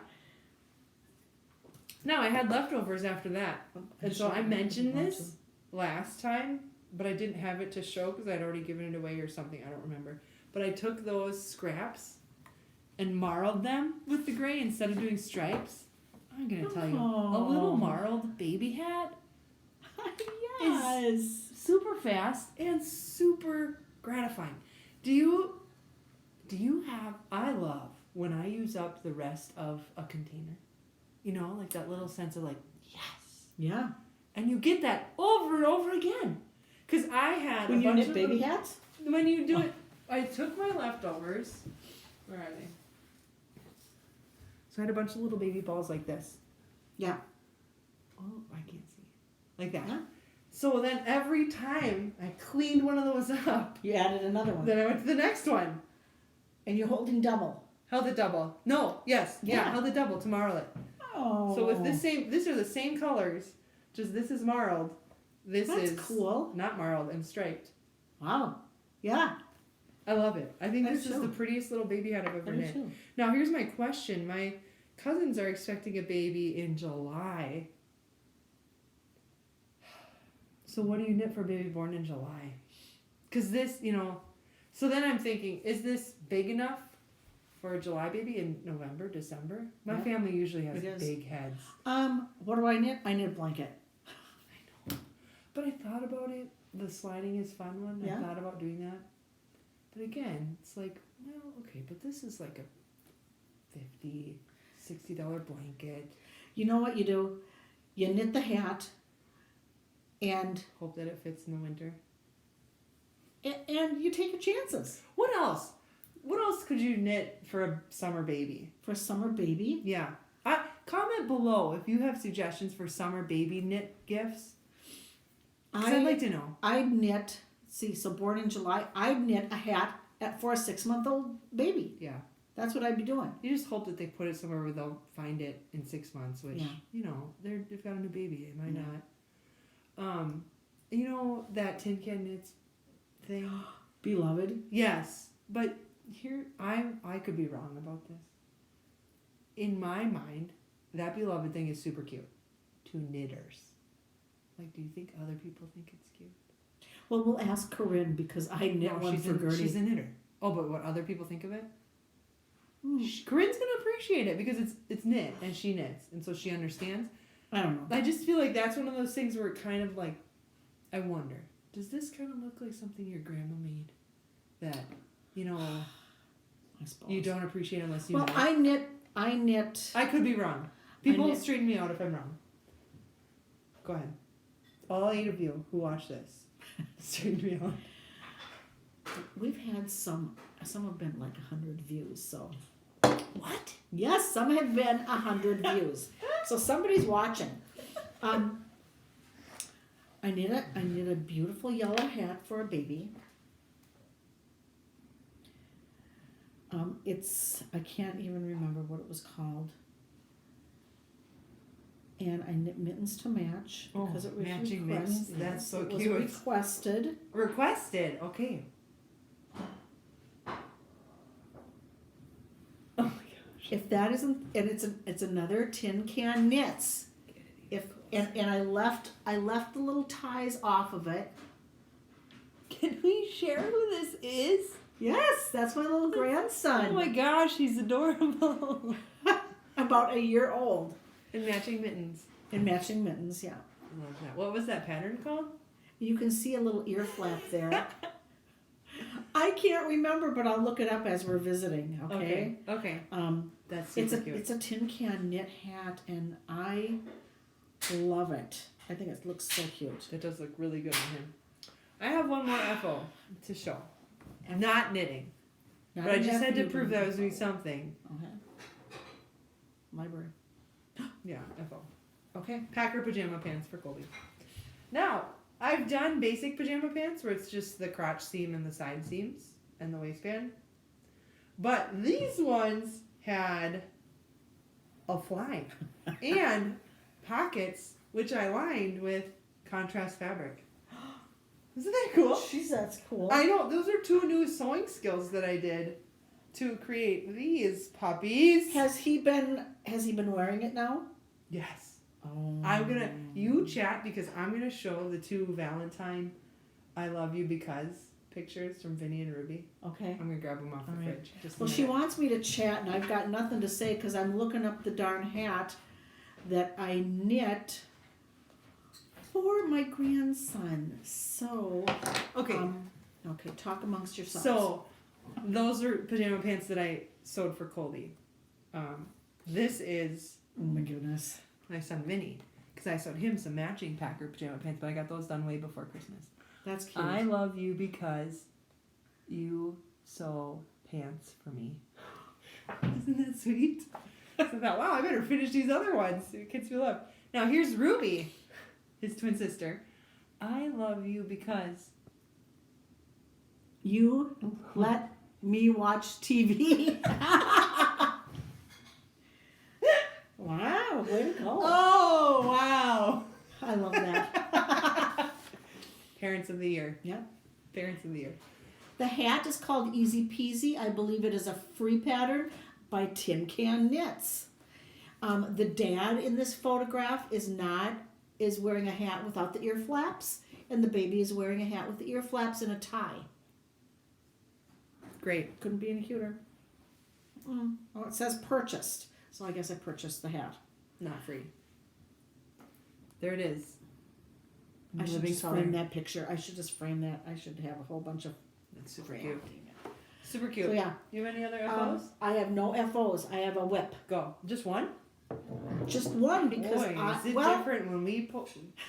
No, I had leftovers after that. And so I mentioned this last time, but I didn't have it to show because I'd already given it away or something. I don't remember. But I took those scraps and marled them with the gray instead of doing stripes. I'm going to tell you, a little marled baby hat, Yes. super fast and super gratifying. Do you have, I love when I use up the rest of a container. You know, like that little sense of like, yes. Yeah. And you get that over and over again. Because I had When a you bunch knit of baby them- hats? When you do it, I took my leftovers. Where are they? So I had a bunch of little baby balls like this. Yeah. Oh, I can't see. Like that. Yeah. So then every time I cleaned one of those up, You added another one. then I went to the next one. And you're holding double. Held it double. No, yes. Yeah, Yeah. held it double to marl it. Oh. So with these are the same colors, just this is marled. This That's is cool. not marled and striped. Wow. Yeah. I love it. I think I this do is the too. prettiest little baby hat I've I ever do knit. too. Now here's my question. My cousins are expecting a baby in July. So what do you knit for a baby born in July? Because this, so then I'm thinking, is this big enough for a July baby in November, December? My Yeah. family usually has It is. big heads. What do I knit? I knit a blanket. But I thought about it. The sliding is fun one. Yeah. I thought about doing that. But again, it's like, well, okay, but this is like a $50, $60 blanket. You know what you do? You knit the hat and Hope that it fits in the winter. and you take your chances. What else? What else could you knit for a summer baby? For a summer baby, Yeah. Comment below if you have suggestions for summer baby knit gifts. 'Cause I'd like to know. I knit. See, so born in July, I knit a hat for a 6-month-old baby. Yeah. That's what I'd be doing. You just hope that they put it somewhere where they'll find it in 6 months, which, Yeah. they've got a new baby. It might Yeah. not. That Tin Can Knits thing? Beloved. Yes. But here, I could be wrong about this. In my mind, that Beloved thing is super cute. To knitters. Like, do you think other people think it's cute? Well, we'll ask Corinne because I knit one for Gertie. She's a knitter. Oh, but what other people think of it? Hmm. Corinne's gonna appreciate it because it's knit and she knits and so she understands. I don't know. I just feel like that's one of those things where it kind of like, I wonder, does this kind of look like something your grandma made that I suppose. you don't appreciate unless you Well, know? I knit. I could be wrong. People knit- straighten me out if I'm wrong. Go ahead. All 8 of you who watch this, straighten me out. We've had some have been like 100 views. So What? yes, some have been 100 views. So somebody's watching. I knit a beautiful yellow hat for a baby. I can't even remember what it was called. And I knit mittens to match Oh, because it was matching requested. mittens. That's so it cute. was requested. Requested. Okay. Oh my gosh. If that isn't, and it's another tin can knits. If and I left the little ties off of it. Can we share who this is? Yes, that's my little grandson. Oh my gosh, he's adorable. About a year old. And matching mittens. And matching mittens, yeah. I love that. What was that pattern called? You can see a little ear flap there. I can't remember, but I'll look it up as we're visiting. Okay. Okay. That's It's super a cute. it's a tin can knit hat, and I love it. I think it looks so cute. That does look really good on him. I have one more FO to show. Not knitting. Not But I just enough had to you prove can- that I was doing something. Okay. Library. Yeah, FO. Okay. Packer pajama pants for Colby. Now, I've done basic pajama pants where it's just the crotch seam and the side seams and the waistband. But these ones had a fly and pockets, which I lined with contrast fabric. Isn't that cool? Jeez, that's cool. I know, those are 2 new sewing skills that I did to create these puppies. Has he been wearing it now? Yes. Oh. I'm gonna you chat because I'm gonna show the 2 Valentine I love you because pictures from Vinny and Ruby. Okay. I'm gonna grab them off the All right. fridge. Just a Well, she minute. wants me to chat, and I've got nothing to say because I'm looking up the darn hat that I knit for my grandson. So, Okay, okay, talk amongst yourselves. so those are pajama pants that I sewed for Colby. This is oh my goodness, my son Vinny because I sewed him some matching Packer pajama pants, but I got those done way before Christmas. that's cute. I love you because you sew pants for me. Isn't that sweet? So I thought, wow, I better finish these other ones. Kids feel love. Now here's Ruby, his twin sister. I love you because You let me watch TV. Wow, way to go. oh wow, I love that. Parents of the Year. Yep. Parents of the Year. The hat is called Easy Peasy. I believe it is a free pattern by Tin Can Knits. The dad in this photograph is wearing a hat without the ear flaps, and the baby is wearing a hat with the ear flaps and a tie. Great. Couldn't be any cuter. Oh, it says purchased, so I guess I purchased the hat. Not free. There it is. I should Living just color. frame that picture. I should just frame that. I should have a whole bunch of That's super frame. cute. Super cute. So yeah, You have any other FOs? I have no FOs. I have a whip. Go. Just one? Just one because Boy, is it well, different when we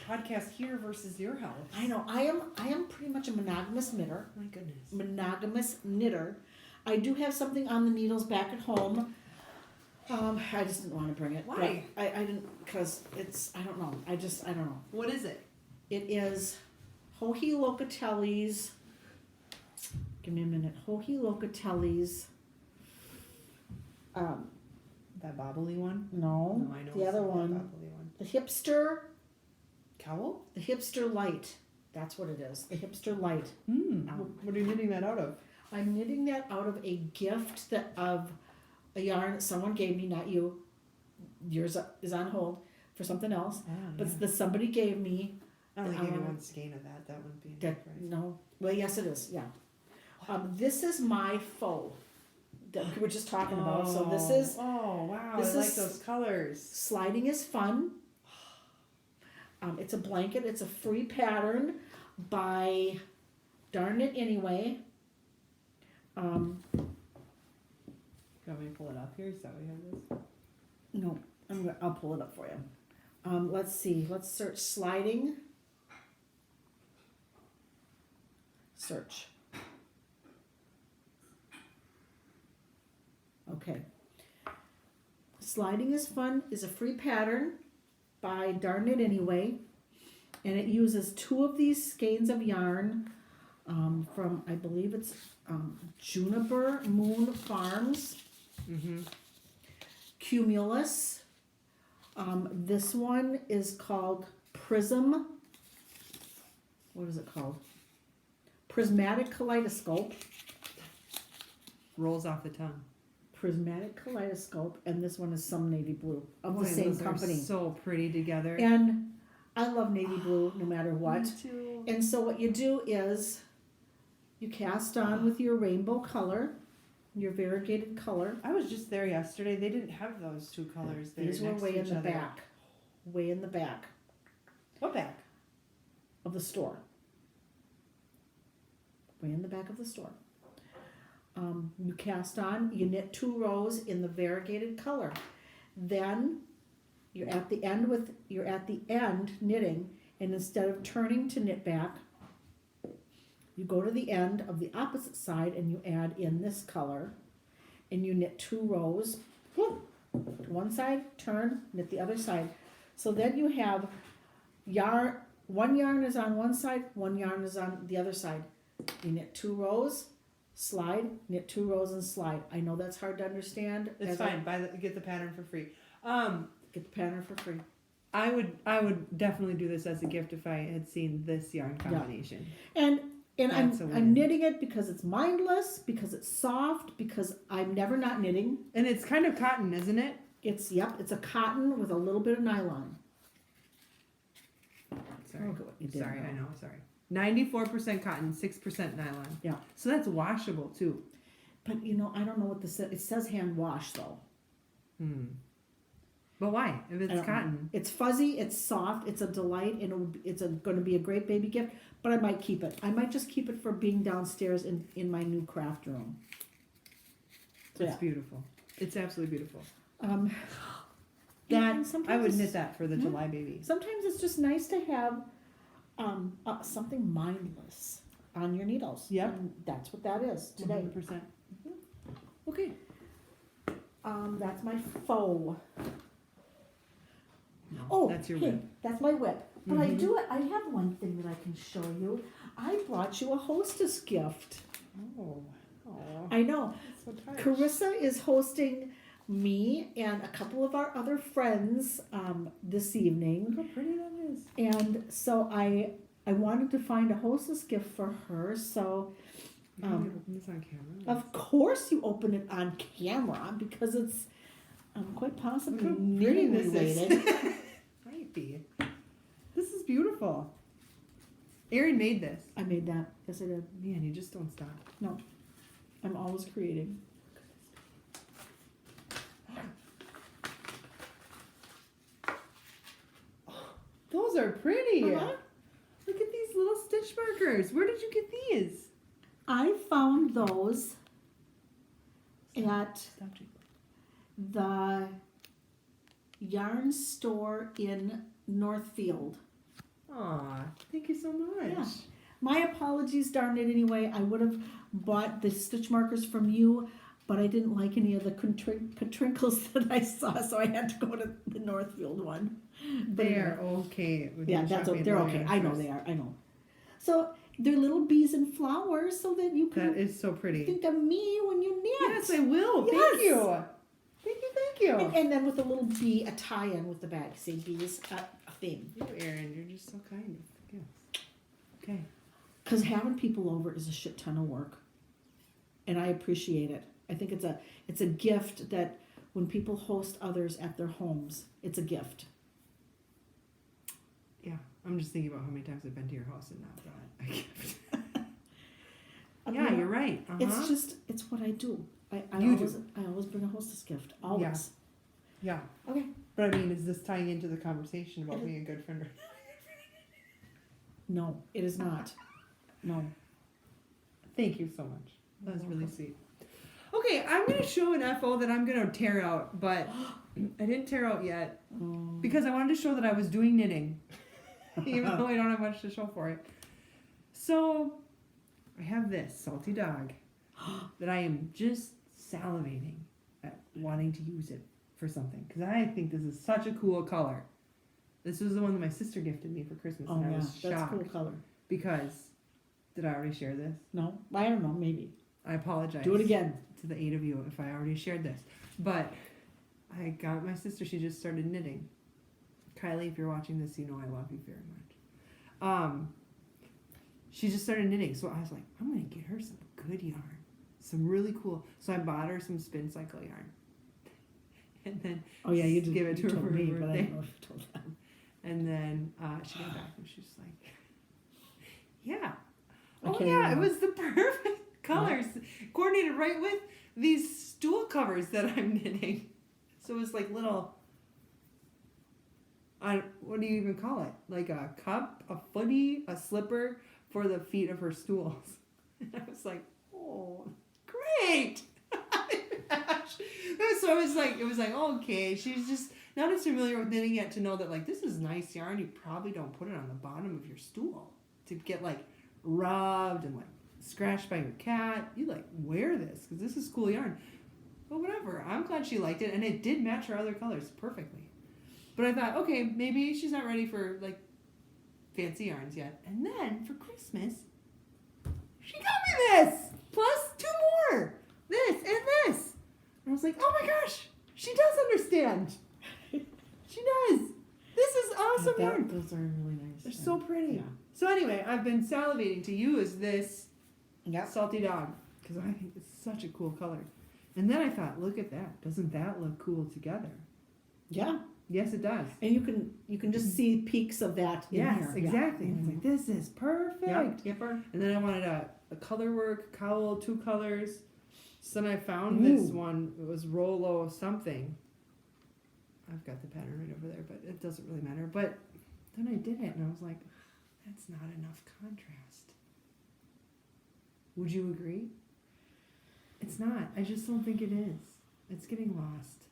podcast here versus your house? I know I am pretty much a monogamous knitter. My goodness. Monogamous knitter. I do have something on the needles back at home. I just didn't want to bring it. Why? But I didn't because I don't know. I don't know. What is it? It is Joji Locatelli's. Give me a minute. Joji Locatelli's. That bobbly one? No, I know. the it's other not that one. bobbly one. The hipster. Cowl? The hipster light. That's what it is. The hipster light. What are you knitting that out of? I'm knitting that out of a gift of a yarn that someone gave me, not you. Yours is on hold for something else. But that somebody gave me. I only gave you one skein of that. That wouldn't be enough, That right? no. Well, yes, it is. Yeah. This is my faux that we were just talking about. So this is Oh wow! this I like is- those colors. sliding is fun. It's a blanket. It's a free pattern by Darn It Anyway. You want me to pull it up here? Is that we have this? No, I'll pull it up for you. Let's see. Let's search sliding. Search. Okay. Sliding is Fun is a free pattern by Darn It Anyway. And it uses 2 of these skeins of yarn from, I believe it's Juniper Moon Farms. Mm-hmm. Cumulus, This one is called Prism. What is it called? Prismatic Kaleidoscope. Rolls off the tongue. Prismatic Kaleidoscope, and this one is some navy blue of the Boy, same those are company. so pretty together. And I love navy blue no matter what. Me too. And so what you do is you cast on with your rainbow color, your variegated color. I was just there yesterday. They didn't have those two colors there. These were next way to in each the other. back. Way in the back What back? of the store. Way in the back of the store. You cast on, you knit 2 rows in the variegated color. Then you're at the end knitting, and instead of turning to knit back, you go to the end of the opposite side and you add in this color, and you knit 2 rows. Whoop, to one side, turn, knit the other side. So then you have yarn. One yarn is on one side, one yarn is on the other side. You knit 2 rows, slide, knit 2 rows and slide. I know that's hard to understand. It's fine. Get the pattern for free. Get the pattern for free. I would definitely do this as a gift if I had seen this yarn combination. And That's a win. I'm knitting it because it's mindless, because it's soft, because I'm never not knitting. And it's kind of cotton, isn't it? It's a cotton with a little bit of nylon. Sorry. Look at what you did Sorry, now. I know. Sorry. 94% cotton, 6% nylon. Yeah. So that's washable too. But I don't know what this says. It says hand wash though. But why? If I it's don't know. cotton. It's fuzzy, it's soft, it's a delight, and it's going to be a great baby gift. But I might keep it. I might just keep it for being downstairs in my new craft room. So, It's beautiful. It's absolutely beautiful. That I sometimes would it's- knit that for the July baby. Sometimes it's just nice to have something mindless on your needles. Yep. And that's what that is today. 100%. Okay. That's my faux. No, Oh, that's your hey, whip. that's my whip. But I have one thing that I can show you. I brought you a hostess gift. Oh. I know. So touched. Carissa is hosting me and a couple of our other friends this evening. Look how pretty that is. And so I wanted to find a hostess gift for her. So You can open this on camera. of course you open it on camera because it's quite possibly Look how pretty knitting this related. is. Might be. This is beautiful. Erin made this. I made that. Yes, I did. Man, you just don't stop. No, I'm always creating. Those are pretty. Uh-huh. Look at these little stitch markers. Where did you get these? I found those at Stop, Jake. the yarn store in Northfield. Aw, thank you so much. Yeah. My apologies, darn it, anyway. I would have bought the stitch markers from you, but I didn't like any of the contrinkles that I saw, so I had to go to the Northfield one. But They're okay. with yeah, your that's shopping they're at okay. Lowe's. I know they are. I know. So they're little bees and flowers, so that you That can is so pretty. think of me when you knit. Yes, I will. Yes. Thank you. Thank you. Thank you. And then with a little bee, a tie-in with the bag. Say bees, a theme. You, Erin, you're just so kind. Yes. Okay. Because having people over is a shit ton of work, and I appreciate it. I think it's a gift that when people host others at their homes, it's a gift. Yeah, I'm just thinking about how many times I've been to your house and not brought a gift. I Yeah, mean, you're right. It's just it's what I do. I You always bring a hostess gift. Always. Yeah. Okay. But I mean, is this tying into the conversation about being a good friend? No, it is not. No. Thank you so much. That was really sweet. Okay, I'm going to show an FO that I'm going to tear out, but I didn't tear out yet because I wanted to show that I was doing knitting, even though I don't have much to show for it. So I have this Salty Dog that I am just salivating at wanting to use it for something because I think this is such a cool color. This was the one that my sister gifted me for Christmas, Oh and I yeah, was that's a shocked cool color. because did I already share this? No, I don't know. Maybe I apologize. do it again. To the 8 of you if I already shared this. But I got my sister, she just started knitting. Kylie, if you're watching this, you know I love you very much. She just started knitting, so I was like, I'm gonna get her some good yarn, some really cool. So I bought her some spin cycle yarn, and then Oh yeah, you did. give it to you her told for her me, but I birthday. don't know if you told them. And then she got back and she was like, yeah. I Oh can't yeah, it even- was the perfect colors. Coordinated right with these stool covers that I'm knitting. So it was like little, what do you even call it? Like a cup, a footy, a slipper for the feet of her stools. And I was like, oh, great. So it was like, okay, she's just not as familiar with knitting yet to know that like, this is nice yarn. You probably don't put it on the bottom of your stool to get like rubbed and like scratched by your cat. You like wear this because this is cool yarn. But whatever, I'm glad she liked it, and it did match her other colors perfectly. But I thought, okay, maybe she's not ready for like fancy yarns yet. And then for Christmas, she got me this plus 2 more, this and this. And I was like, oh my gosh, she does understand. She does. This is awesome yarn. Those are really nice. They're so pretty. Yeah. So anyway, I've been salivating to use this Yep. Salty Dog because I think it's such a cool color. And then I thought, look at that. Doesn't that look cool together? Yeah. Yes, it does. And you can just see peaks of that in Yes, here. exactly. Yeah. And I was like, this is perfect. Yep. Yepper. And then I wanted a color work cowl, 2 colors. So then I found this Ooh. one. It was Rolo something. I've got the pattern right over there, but it doesn't really matter. But then I did it, and I was like, that's not enough contrast. Would you agree? It's not. I just don't think it is. It's getting lost.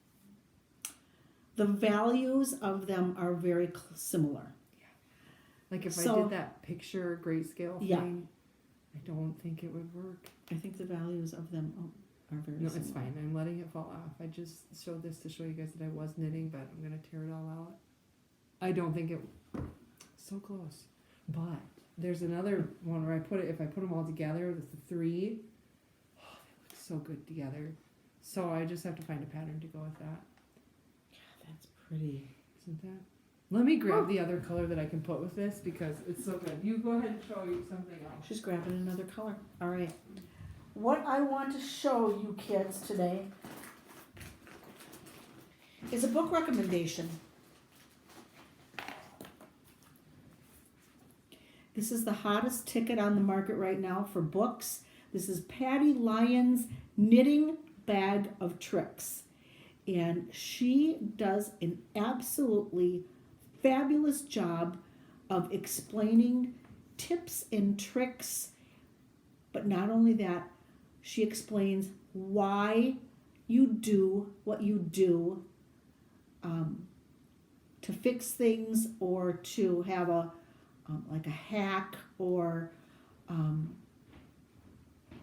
The values of them are very similar. Like if I So- did that picture grayscale Yeah. thing, I don't think it would work. I think the values of them are very No, similar. it's fine. I'm letting it fall off. I just showed this to show you guys that I was knitting, but I'm gonna tear it all out. I don't think it. So close, but there's another one where I put it. If I put them all together, with the 3, oh, they look so good together. So I just have to find a pattern to go with that. That's pretty. Isn't that? Let me grab the other color that I can put with this because it's so good. You go ahead and show you something else. She's grabbing another color. All right. What I want to show you kids today is a book recommendation. This is the hottest ticket on the market right now for books. This is Patty Lyons' Knitting Bag of Tricks. And she does an absolutely fabulous job of explaining tips and tricks. But not only that, she explains why you do what you do to fix things or to have a like a hack or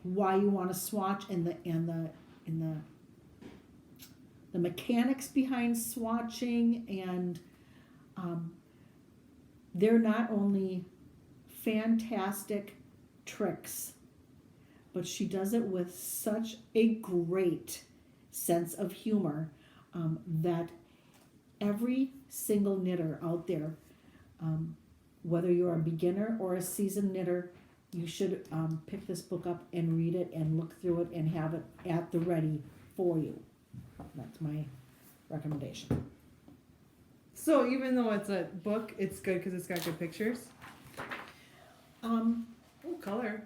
why you want to swatch and the mechanics behind swatching, and they're not only fantastic tricks, but she does it with such a great sense of humor that every single knitter out there, whether you're a beginner or a seasoned knitter, you should pick this book up and read it and look through it and have it at the ready for you. That's my recommendation. So even though it's a book, it's good because it's got good pictures. Oh, color.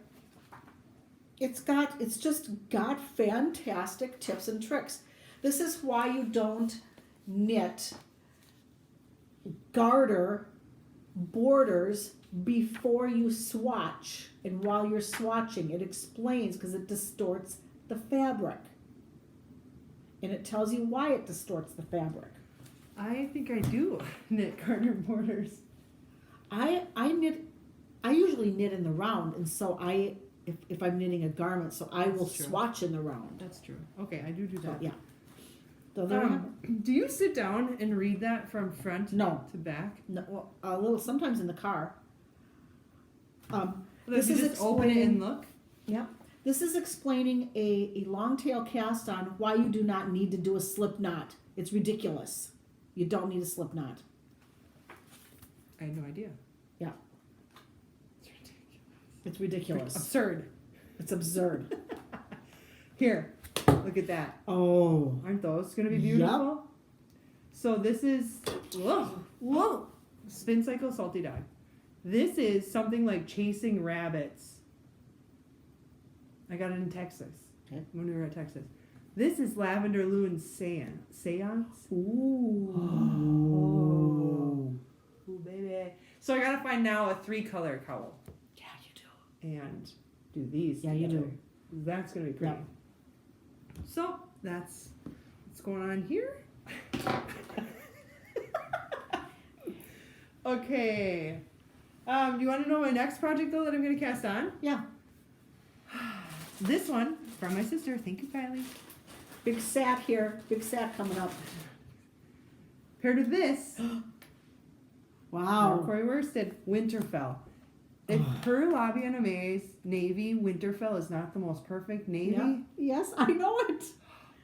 It's just got fantastic tips and tricks. This is why you don't knit garter borders before you swatch, and while you're swatching it explains, because it distorts the fabric, and it tells you why it distorts the fabric. I think I do knit garter borders. I usually knit in the round, and so if I'm knitting a garment, so I will That's true. swatch in the round. That's true. Okay, I do So, that. yeah. So there we have it. Do you sit down and read that from front No. to back? No, well, a little sometimes in the car. This This you is just open it and explaining- look. Yeah. This is explaining a long tail cast on why you do not need to do a slip knot. It's ridiculous. You don't need a slip knot. I had no idea. Yeah. It's ridiculous. It's ridiculous. Absurd. It's absurd. Here, look at that. Oh. Aren't those going to be Yep. beautiful? So this is, whoa, Spin Cycle Salty Dog. This is something like chasing rabbits. I got it in Texas. Okay. When we were at Texas. This is Lavender Loon Seance. Ooh. Oh. Ooh, baby. So I got to find now a 3-color cowl. Yeah, you do. And do these. Yeah, you together. do. That's going to be pretty. Yep. So that's what's going on here. Okay. Do you want to know my next project though that I'm going to cast on? Yeah. This one from my sister. Thank you, Kylie. Big sat here. Big sat coming up. Paired with this, Wow. Corey Worsted, Winterfell. If her Lobby and Amaze navy Winterfell is not the most perfect navy, Yeah. Yes, I know it.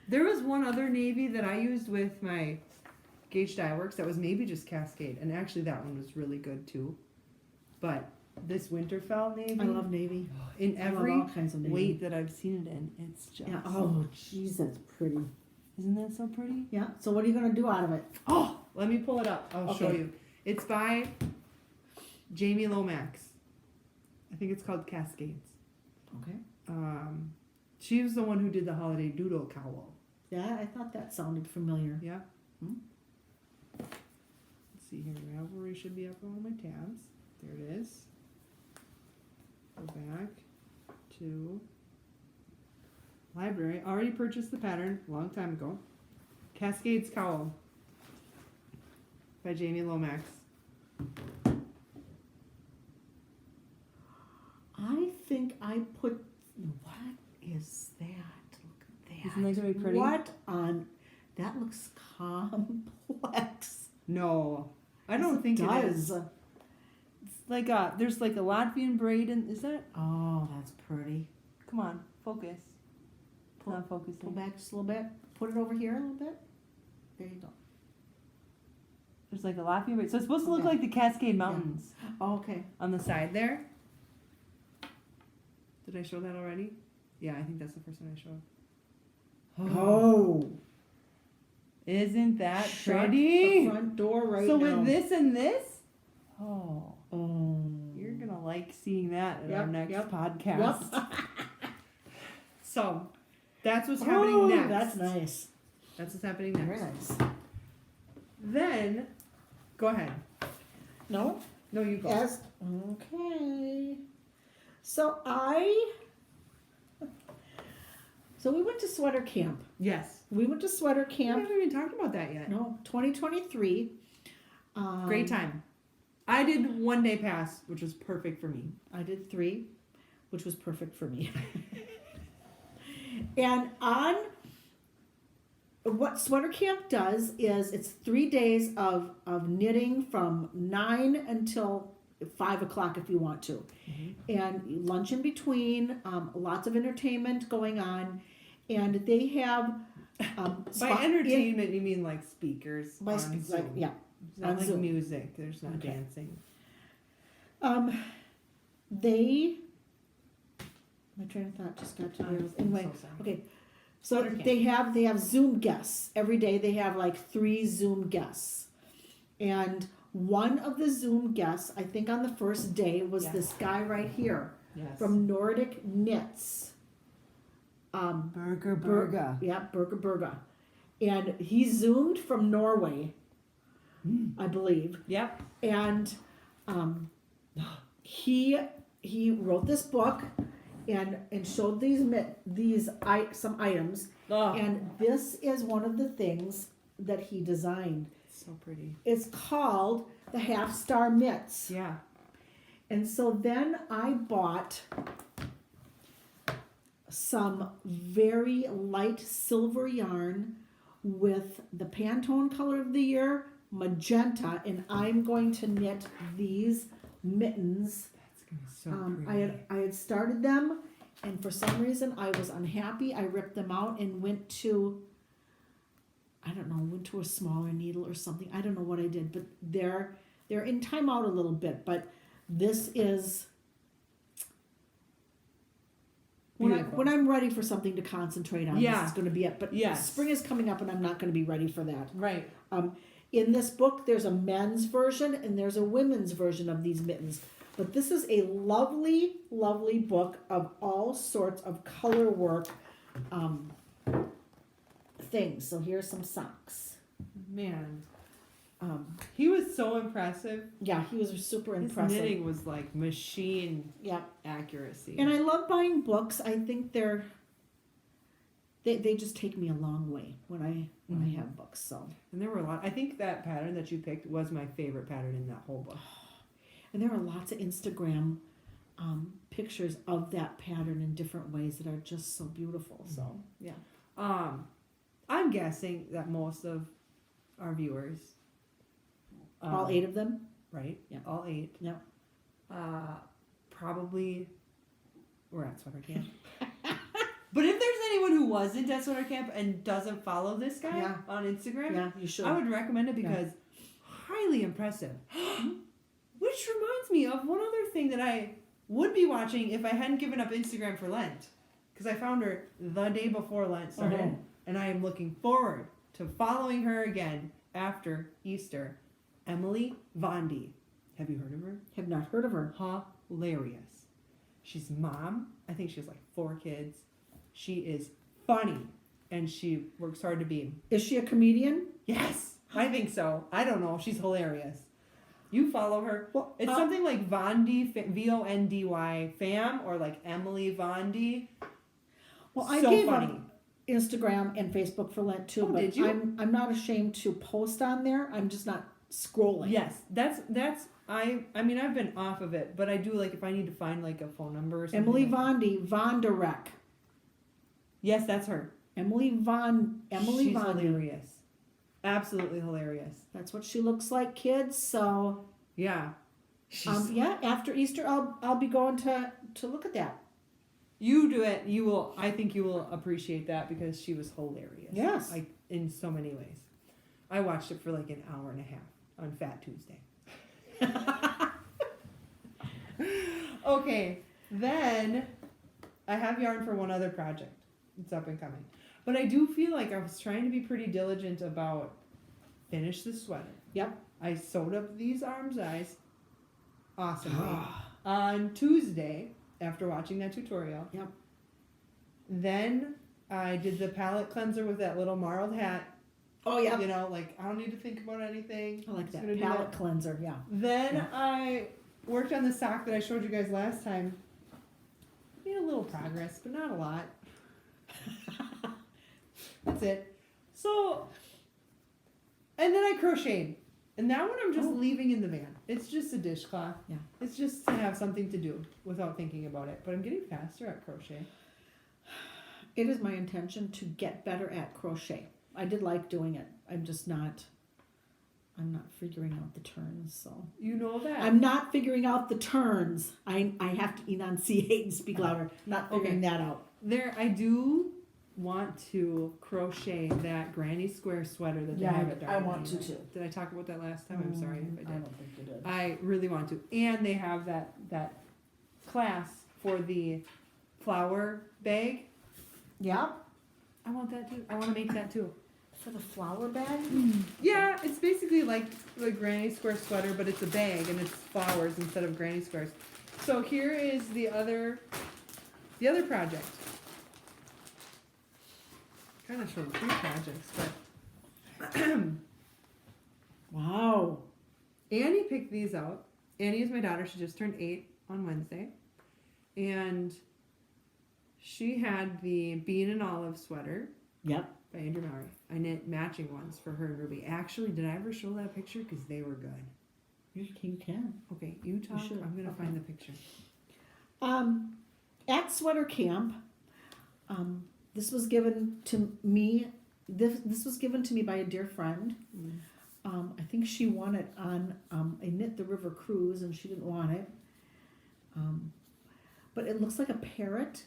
there was one other navy that I used with my Gauge Dye Works that was maybe just Cascade, and actually that one was really good too. But this Winterfell navy, I love navy. in I love every all kinds of navy. weight that I've seen it in, it's just Yeah. Oh, jeez, that's pretty. isn't that so pretty? Yeah. So what are you gonna do out of it? Oh, let me pull it up. I'll show Okay. you. It's by Jamie Lomax. I think it's called Cascades. Okay. She was the one who did the Holiday Doodle cowl. Yeah, I thought that sounded familiar. Yeah. Hmm. Let's see here. Ravelry should be up on all my tabs. There it is. Go back to library. Already purchased the pattern a long time ago. Cascades Cowl by Jamie Lomax. I think I put. What is that? Look at that. Isn't that gonna be pretty? What on? That looks complex. No, I don't think it is. does. It's like there's like a Latvian braid in. Is that? Oh, that's pretty. Come on, focus. Pull- Not focusing. Pull back just a little bit. Put it over here a little bit. There you go. There's like a Latvian braid. So it's supposed to look Okay. like the Cascade Mountains Oh, okay. on the side there. Did I show that already? Yeah, I think that's the first one I showed. Oh. Isn't that Shut pretty? the front door right So now. with this and this, oh, Oh. you're gonna like seeing that in our Yep, next yep, podcast. Yep. So that's what's happening next. That's nice. That's what's happening Very next. nice. Then, go ahead. No? No, you go. Yes. Okay. So we went to sweater camp. Yes. We went to sweater We camp. haven't even talked about that yet. No, 2023. Great time. I did 1 day pass, which was perfect for me. I did 3, which was perfect for me. And on what sweater camp does is it's 3 days of knitting from 9 until 5 o'clock if you want to. And lunch in between, lots of entertainment going on. And they have By entertainment, you mean like speakers by on spe- Zoom. like, yeah. It's not on like Zoom. music. There's not Okay. dancing. They my train of thought just got to me. Anyway, so sorry. okay. So Sweater camp. they have Zoom guests. Every day they have like 3 Zoom guests. And one of the Zoom guests, I think on the first day, was Yes. this guy right here Yes. from Nordic Knits. Burger Yeah, Burger. And he Zoomed from Norway, I believe. Yep. And he wrote this book and showed some items. Oh, And this is one of the things that he designed. so pretty. It's called the Half Star Mitts. Yeah. And so then I bought some very light silver yarn with the Pantone color of the year, magenta, and I'm going to knit these mittens. That's gonna be so pretty. I had started them, and for some reason I was unhappy. I ripped them out and went to a smaller needle or something. I don't know what I did, but they're in timeout a little bit, but this is Beautiful. when I'm ready for something to concentrate on. Yeah. This is going to be it. But Yes. spring is coming up, and I'm not going to be ready for that. Right. In this book, there's a men's version and there's a women's version of these mittens. But this is a lovely, lovely book of all sorts of color work things. So here's some socks. Man, he was so impressive. Yeah, he was super His impressive. knitting was like machine Yeah. accuracy. And I love buying books. I think they just take me a long way when I have books. So, And there were a lot. I think that pattern that you picked was my favorite pattern in that whole book. and there are lots of Instagram pictures of that pattern in different ways that are just so beautiful. So, yeah. I'm guessing that most of our viewers, All 8 of them? right? Yeah. All 8. Yeah. Probably were at sweater camp. But if there's anyone who wasn't at sweater camp and doesn't follow this guy Yeah. on Instagram, Yeah, you should. I would recommend it because highly impressive. Which reminds me of one other thing that I would be watching if I hadn't given up Instagram for Lent. Because I found her the day before Lent started. Uh-huh. And I am looking forward to following her again after Easter. Emily Vondi. Have you heard of her? Have not heard of her. Hilarious. She's mom. I think she has like 4 kids. She is funny. And she works hard to be. Is she a comedian? Yes, I think so. I don't know. She's hilarious. You follow her. Well, It's something like Vondi, Vondy fam, or like Emily Vondi. Well, I So gave funny. up Instagram and Facebook for Lent too, Oh, but did you? I'm not ashamed to post on there. I'm just not scrolling. Yes, that's I mean I've been off of it, but I do like if I need to find like a phone number or something. Emily like that. Vondi, Vonderek. Yes, that's her. Emily She's Vondi. hilarious. Absolutely hilarious. That's what she looks like, kids. So Yeah. yeah, after Easter I'll be going to look at that. You do it. You will. I think you will appreciate that because she was hilarious. Yes. Like in so many ways. I watched it for like an hour and a half on Fat Tuesday. Okay, then I have yarn for one other project. It's up and coming, but I do feel like I was trying to be pretty diligent about finish the sweater. Yep. I sewed up these arms eyes awesomely on Tuesday after watching that tutorial. Yep. Then I did the palette cleanser with that little marled hat. Oh yeah. You know, like I don't need to think about anything. I like Just that gonna do palette cleanser. Yeah. Then Yeah. I worked on the sock that I showed you guys last time. Made a little progress, but not a lot. That's it. So, and then I crocheted. And that one I'm just Oh. leaving in the van. It's just a dishcloth. Yeah. It's just to have something to do without thinking about it. But I'm getting faster at crochet. It is my intention to get better at crochet. I did like doing it. I'm not figuring out the turns, so. You know that. I'm not figuring out the turns. I have to enunciate and speak louder. Not figuring that out. I do want to crochet that granny square sweater that they have at Dark want to Knight. too. Did I talk about that last time? I'm sorry if I I did. don't think you did. I really want to. And they have that class for the flower bag. Yeah, I want that too. I want to make that too. for the flower bag. Yeah, it's basically like the granny square sweater, but it's a bag and it's flowers instead of granny squares. So here is the other project. Kind of showed 3 projects, but Wow. Annie picked these out. Annie is my daughter. She just turned 8 on Wednesday. And she had the Bean and Olive sweater Yep. by Andrew Mowry. I knit matching ones for her and Ruby. Actually, did I ever show that picture? Because they were good. You can. Okay, you talk. should. I'm going to Okay. find the picture. At sweater camp, this was given to me. This was given to me by a dear friend. I think she won it on a Knit the River cruise, and she didn't want it. But it looks like a parrot,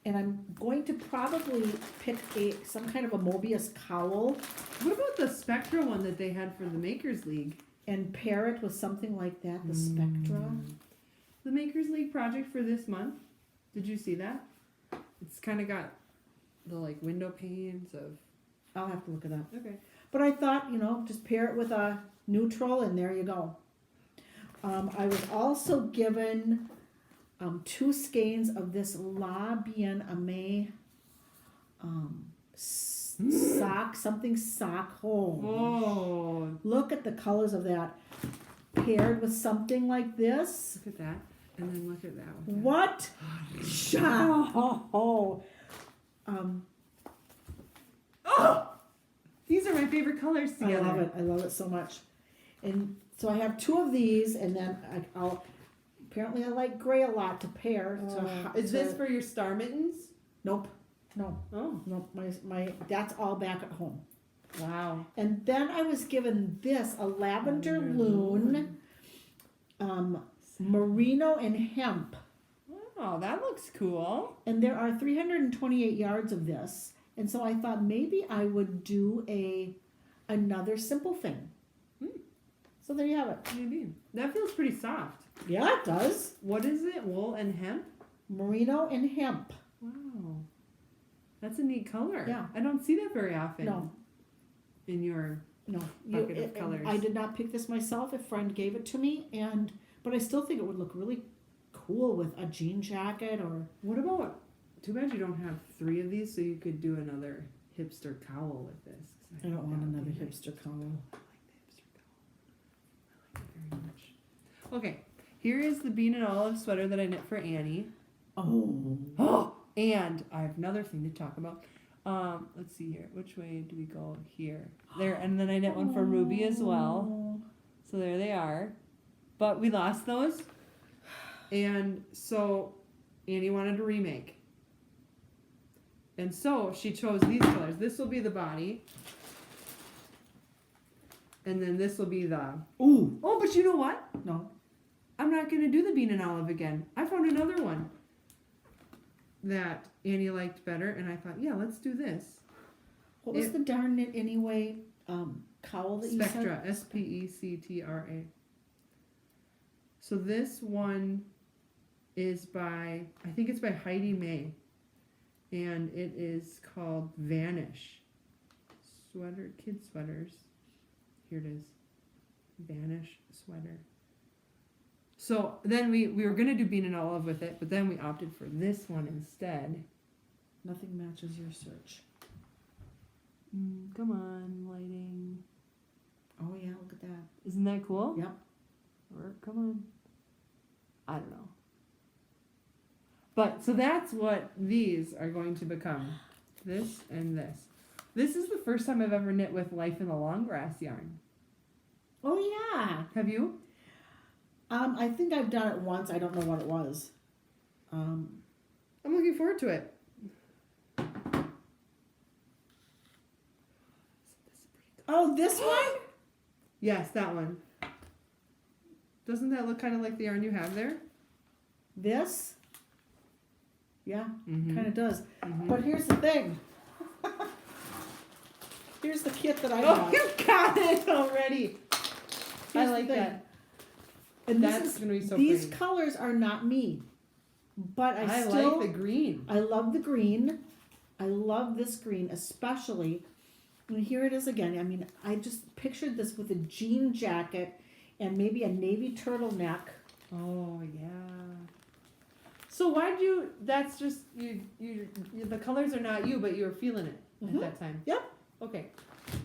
and I'm going to probably pick some kind of a Mobius cowl. What about the Spectra one that they had for the Makers League? and pair it with something like that, the Spectra. The Makers League project for this month. Did you see that? It's kind of got the like window panes of. I'll have to look it up. Okay. But I thought, just pair it with a neutral and there you go. I was also given 2 skeins of this La Bien Aimé sock, something sock. Oh, Look at the colors of that. Paired with something like this. look at that. And then look at that one. What? Oh. Oh! These are my favorite colors I together. love it. I love it so much. And so I have 2 of these, and then apparently I like gray a lot to pair. Is this for your star mittens? Nope. No. Oh, Nope. My that's all back at home. wow. And then I was given this, a lavender loon, merino and hemp. Oh, that looks cool. And there are 328 yards of this. And so I thought maybe I would do another simple thing. So there you have it. Maybe. That feels pretty soft. Yeah, it does. What is it? Wool and hemp? Merino and hemp. Wow. That's a neat color. Yeah. I don't see that very often. No, In your no. bucket of colors. I did not pick this myself. A friend gave it to me, but I still think it would look really cool with a jean jacket or. What about? Too bad you don't have 3 of these, so you could do another hipster cowl with this. 'Cause I don't think want that would another be nice. hipster cowl. I like the hipster cowl. I like it very much. Okay, here is the bean and olive sweater that I knit for Annie. Oh. Oh, and I have another thing to talk about. Let's see here. Which way do we go here? There, and then I knit one for Ruby as well. So there they are. But we lost those. And so Annie wanted to remake. And so she chose these colors. This will be the body. And then this will be the... Ooh. Oh, but you know what? No. I'm not going to do the bean and olive again. I found another one that Annie liked better. And I thought, yeah, let's do this. What was the darn it anyway? Cowl that you said? Spectra. Spectra. So this one is by, I think it's by Heidi May. And it is called Vanish. Sweater, kid sweaters. Here it is. Vanish sweater. So then we were going to do bean and olive with it, but then we opted for this one instead. Nothing matches your search. Come on, lighting. Oh yeah, look at that. Isn't that cool? Yep. Or come on. I don't know. But so that's what these are going to become. This and this. This is the first time I've ever knit with Life in the Long Grass yarn. Oh yeah. Have you? I think I've done it once. I don't know what it was. I'm looking forward to it. Oh, this one? Yes, that one. Doesn't that look kind of like the yarn you have there? This? Yeah, Mm-hmm. kind of does. Mm-hmm. But here's the thing. Here's the kit that I Oh, got. you got it already. Here's I the like thing. that. And That's this is, gonna be so these pretty. colors are not me. But I I still like the green. I love the green. I love this green especially. And here it is again. I mean, I just pictured this with a jean jacket and maybe a navy turtleneck. Oh yeah. So why'd you? That's just you. The colors are not you, but you were feeling it Mhm. at that time. Yep. Okay.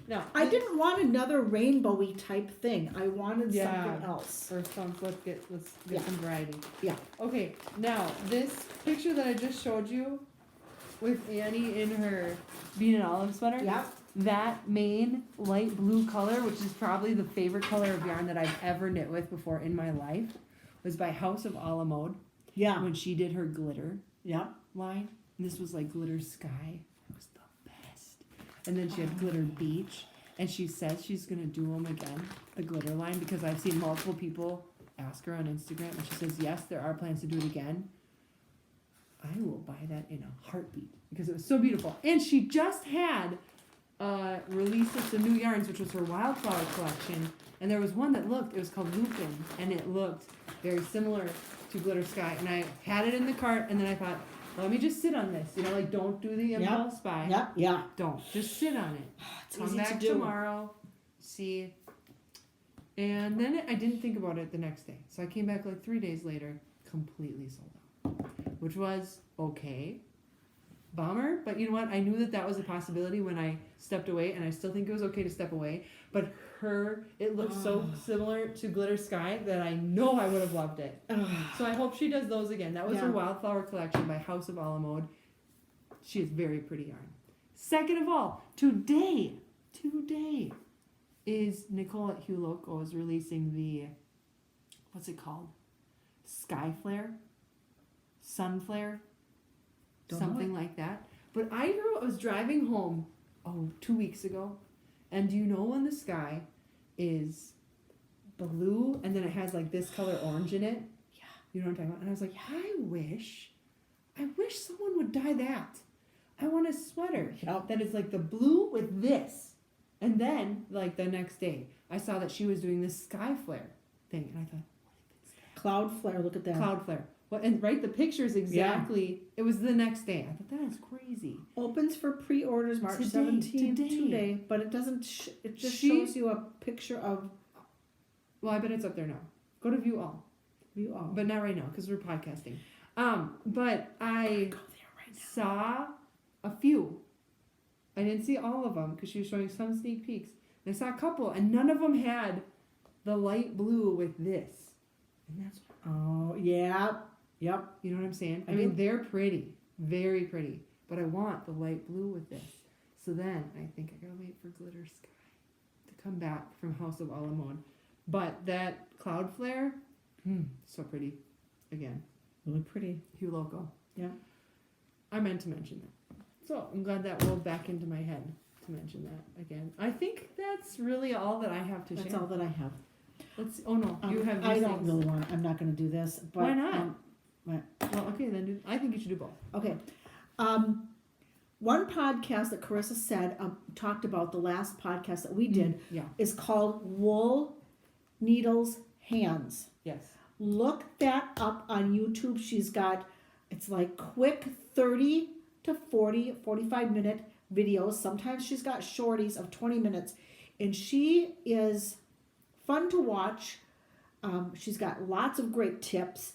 Now I didn't want another rainbowy type thing. I wanted Yeah. something else. For some, let's get Yeah. some variety. Yeah. Okay. Now this picture that I just showed you, with Annie in her bean and olive sweater. Yeah. That main light blue color, which is probably the favorite color of yarn that I've ever knit with before in my life, was by House of Alamode Yeah. when she did her glitter Yeah. line. And this was like glitter sky. It was the best. And then she had glitter beach. And she says she's going to do them again, the glitter line, because I've seen multiple people ask her on Instagram. And she says, yes, there are plans to do it again. I will buy that in a heartbeat because it was so beautiful. And she just had released some new yarns, which was her wildflower collection. And there was one that it was called Lupin, and it looked very similar to Glitter Sky. And I had it in the cart, and then I thought, let me just sit on this. Like, don't do the impulse buy. Yeah. Don't. Just sit on it. It's Come easy back to do. tomorrow, see. And then I didn't think about it the next day. So I came back like 3 days later, completely sold out. Which was okay. Bummer, but you know what? I knew that was a possibility when I stepped away, and I still think it was okay to step away. But it looks so similar to Glitter Sky that I know I would have loved it. So I hope she does those again. That was her wildflower collection by House of Alamode. She has very pretty yarn. Second of all, today is Nicole at Hugh Loco is releasing the, what's it called? Sky Flare? Sun Flare? Something like that. But I was driving home 2 weeks ago, and do you know when the sky is blue and then it has like this color orange in it? Yeah. You know what I'm talking about? And I was like, I wish someone would dye that. I want a sweater that is like the blue with this. And then, like the next day, I saw that she was doing this sky flare thing, and I thought, what is that? Cloud flare, look at that. Cloud flare. Well, and right, the pictures exactly. It was the next day. I thought that is crazy. Opens for pre-orders March 17th today, but it doesn't. It just shows you a picture of. Well, I bet it's up there now. Go to view all. View all. But not right now because we're podcasting. But I go there right now. saw a few. I didn't see all of them because she was showing some sneak peeks. And I saw a couple, and none of them had the light blue with this. And that's what. Oh yeah. Yep. You know what I'm saying? I I mean, do. they're pretty, very pretty, but I want the light blue with this. So then I think I gotta wait for Glitter Sky to come back from House of Alamode. But that cloud flare, so pretty. Again, Really pretty. Hugh Loco. Yeah. I meant to mention that. So I'm glad that rolled back into my head to mention that again. I think that's really all that I have to That's share. all that I have. Let's. Oh no, you have. I these don't things. really want. I'm not going to do this. But, Why not? Well, okay, then I think you should do both. Okay. One podcast that Carissa said talked about the last podcast that we did Yeah. is called Wool Needles Hands. Yes. Look that up on YouTube. She's got, it's like quick 30 to 40, 45 minute videos. Sometimes she's got shorties of 20 minutes. And she is fun to watch. She's got lots of great tips.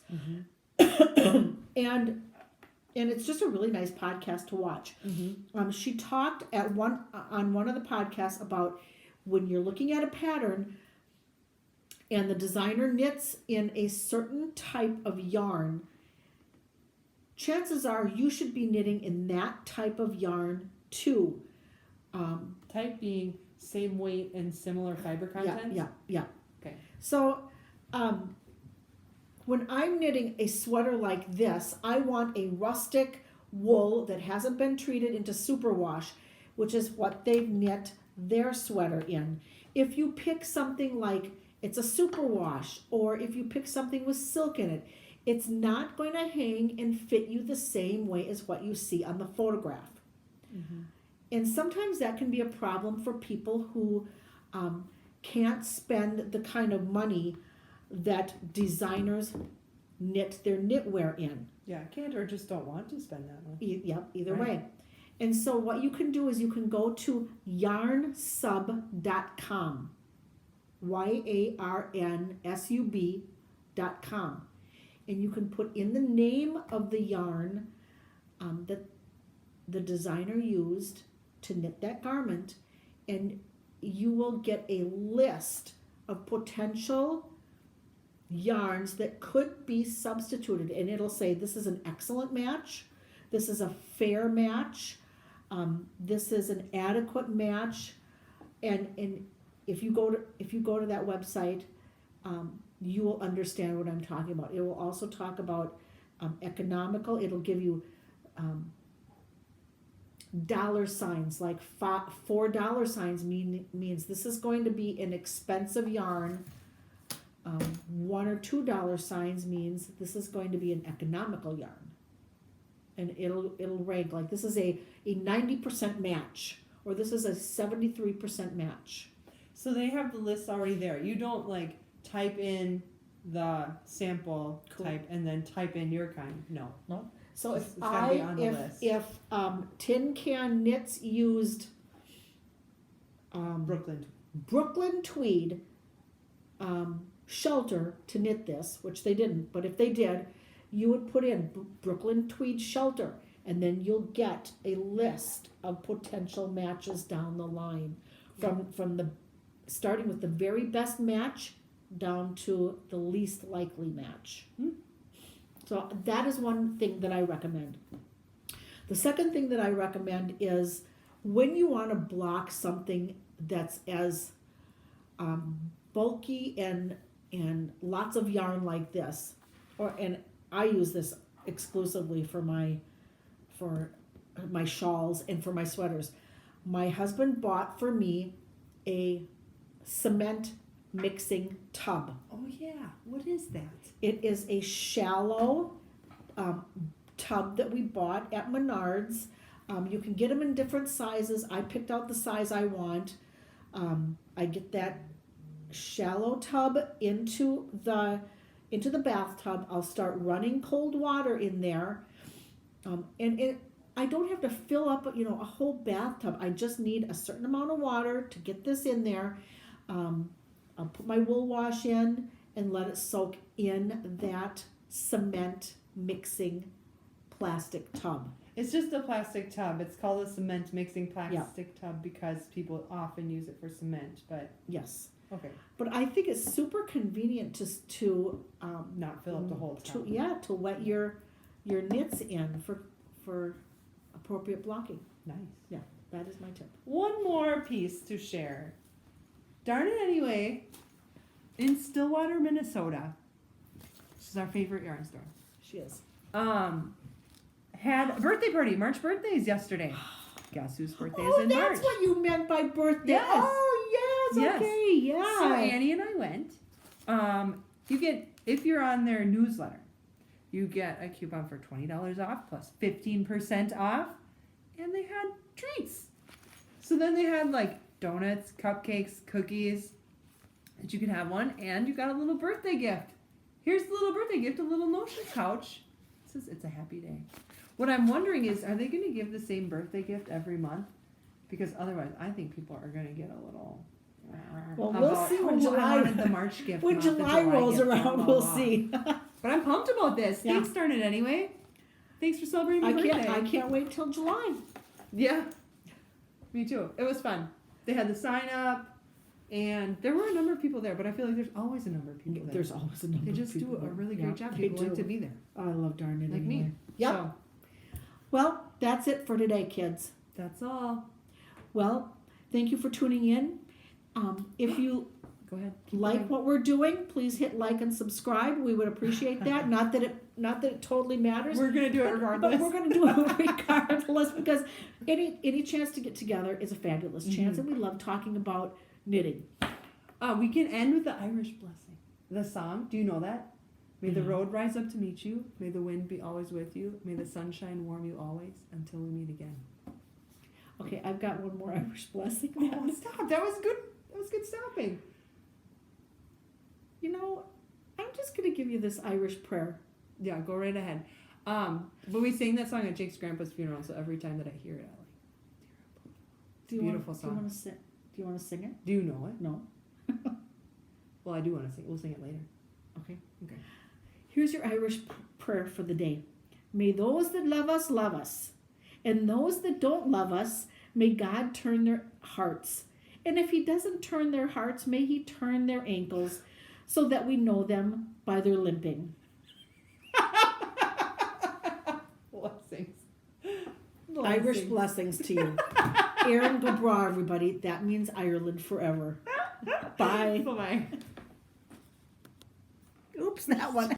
and it's just a really nice podcast to watch. She talked on one of the podcasts about when you're looking at a pattern and the designer knits in a certain type of yarn, chances are you should be knitting in that type of yarn too. Type being same weight and similar fiber content? Yeah. Okay. So, when I'm knitting a sweater like this, I want a rustic wool that hasn't been treated into superwash, which is what they've knit their sweater in. If you pick something like it's a superwash, or if you pick something with silk in it, it's not going to hang and fit you the same way as what you see on the photograph. And sometimes that can be a problem for people who can't spend the kind of money that designers knit their knitwear in. Yeah, can't or just don't want to spend that money. Either Right. way. And so what you can do is you can go to yarnsub.com. YARNSUB.com. And you can put in the name of the yarn that the designer used to knit that garment, and you will get a list of potential yarns that could be substituted, and it'll say this is an excellent match, this is a fair match, this is an adequate match, and if you go to that website, you will understand what I'm talking about. It will also talk about economical. It'll give you dollar signs, like $4 means this is going to be an expensive yarn. $1 or $2 signs means this is going to be an economical yarn, and it'll rank like this is a 90% match, or this is a 73% match. So they have the lists already there. You don't like type in the sample Cool. type and then type in your kind. No. So It's if gotta be on the list. Tin Can Knits used Brooklyn. Brooklyn Tweed shelter to knit this, which they didn't, but if they did, you would put in Brooklyn Tweed shelter, and then you'll get a list of potential matches down the line, from the starting with the very best match down to the least likely match. So that is one thing that I recommend. The second thing that I recommend is when you want to block something that's as bulky and lots of yarn like this, and I use this exclusively for my shawls and for my sweaters. My husband bought for me a cement mixing tub. Oh yeah. What is that? It is a shallow tub that we bought at Menards. You can get them in different sizes. I picked out the size I want. I get that shallow tub into the bathtub. I'll start running cold water in there, I don't have to fill up a whole bathtub. I just need a certain amount of water to get this in there. I'll put my wool wash in and let it soak in that cement mixing plastic tub. It's just a plastic tub. It's called a cement mixing plastic tub because people often use it for cement. But Yes, okay, but I think it's super convenient to not fill up the whole tub. to wet your knits in for appropriate blocking. Nice. That is my tip. One more piece to share. Darn it anyway. In Stillwater, Minnesota, which is our favorite yarn store, She is. had a birthday party. March birthdays yesterday. Guess whose birthday is Oh, in that's March? what you meant by birthday. Yes. Oh, yes. Yes. Okay. Yeah. So Annie and I went. You get, if you're on their newsletter, you get a coupon for $20 off plus 15% off, and they had treats. So then they had like donuts, cupcakes, cookies that you could have one, and you got a little birthday gift. Here's the little birthday gift, a little Notion couch. It says it's a happy day. What I'm wondering is, are they going to give the same birthday gift every month? Because otherwise, I think people are going to get a little. Well, we'll about, see when "Oh, July- I wanted the March gift. When not the July rolls gift, blah, around, blah, we'll blah." see. But I'm pumped about this. Yeah. Thanks, darn it, anyway. Thanks for celebrating my birthday. I can't wait till July. Yeah, me too. It was fun. They had the sign up, and there were a number of people there. But I feel like there's always a number of people there. There's always a number. They just of people do a there. really Yeah, great job. they People like do. to be there, I love darn it like anyway. me. Yep. So Well, that's it for today, kids. that's all. Well, thank you for tuning in. If you Go ahead. Keep like going. what we're doing, please hit like and subscribe. We would appreciate that. Not that it totally matters. We're gonna do it But regardless. we're going to do it regardless because any chance to get together is a fabulous chance, and we love talking about knitting. We can end with the Irish blessing. The song. Do you know that? May the No. road rise up to meet you. May the wind be always with you. May the sunshine warm you always until we meet again. Okay, I've got one more Irish blessing. Oh, stop. That was good. That was good stopping. I'm just going to give you this Irish prayer. Yeah, go right ahead. But we sang that song at Jake's grandpa's funeral, so every time that I hear it, I like. Beautiful Do song. you want to sing? Do you want to sing it? Do you know it? No. Well, I do want to sing. We'll sing it later. Okay. Okay. Here's your Irish prayer for the day. May those that love us, and those that don't love us, may God turn their hearts. And if he doesn't turn their hearts, may he turn their ankles so that we know them by their limping. Blessings. Irish blessings to you. Erin go bra, everybody. That means Ireland forever. Bye. Bye-bye. Oops, that one.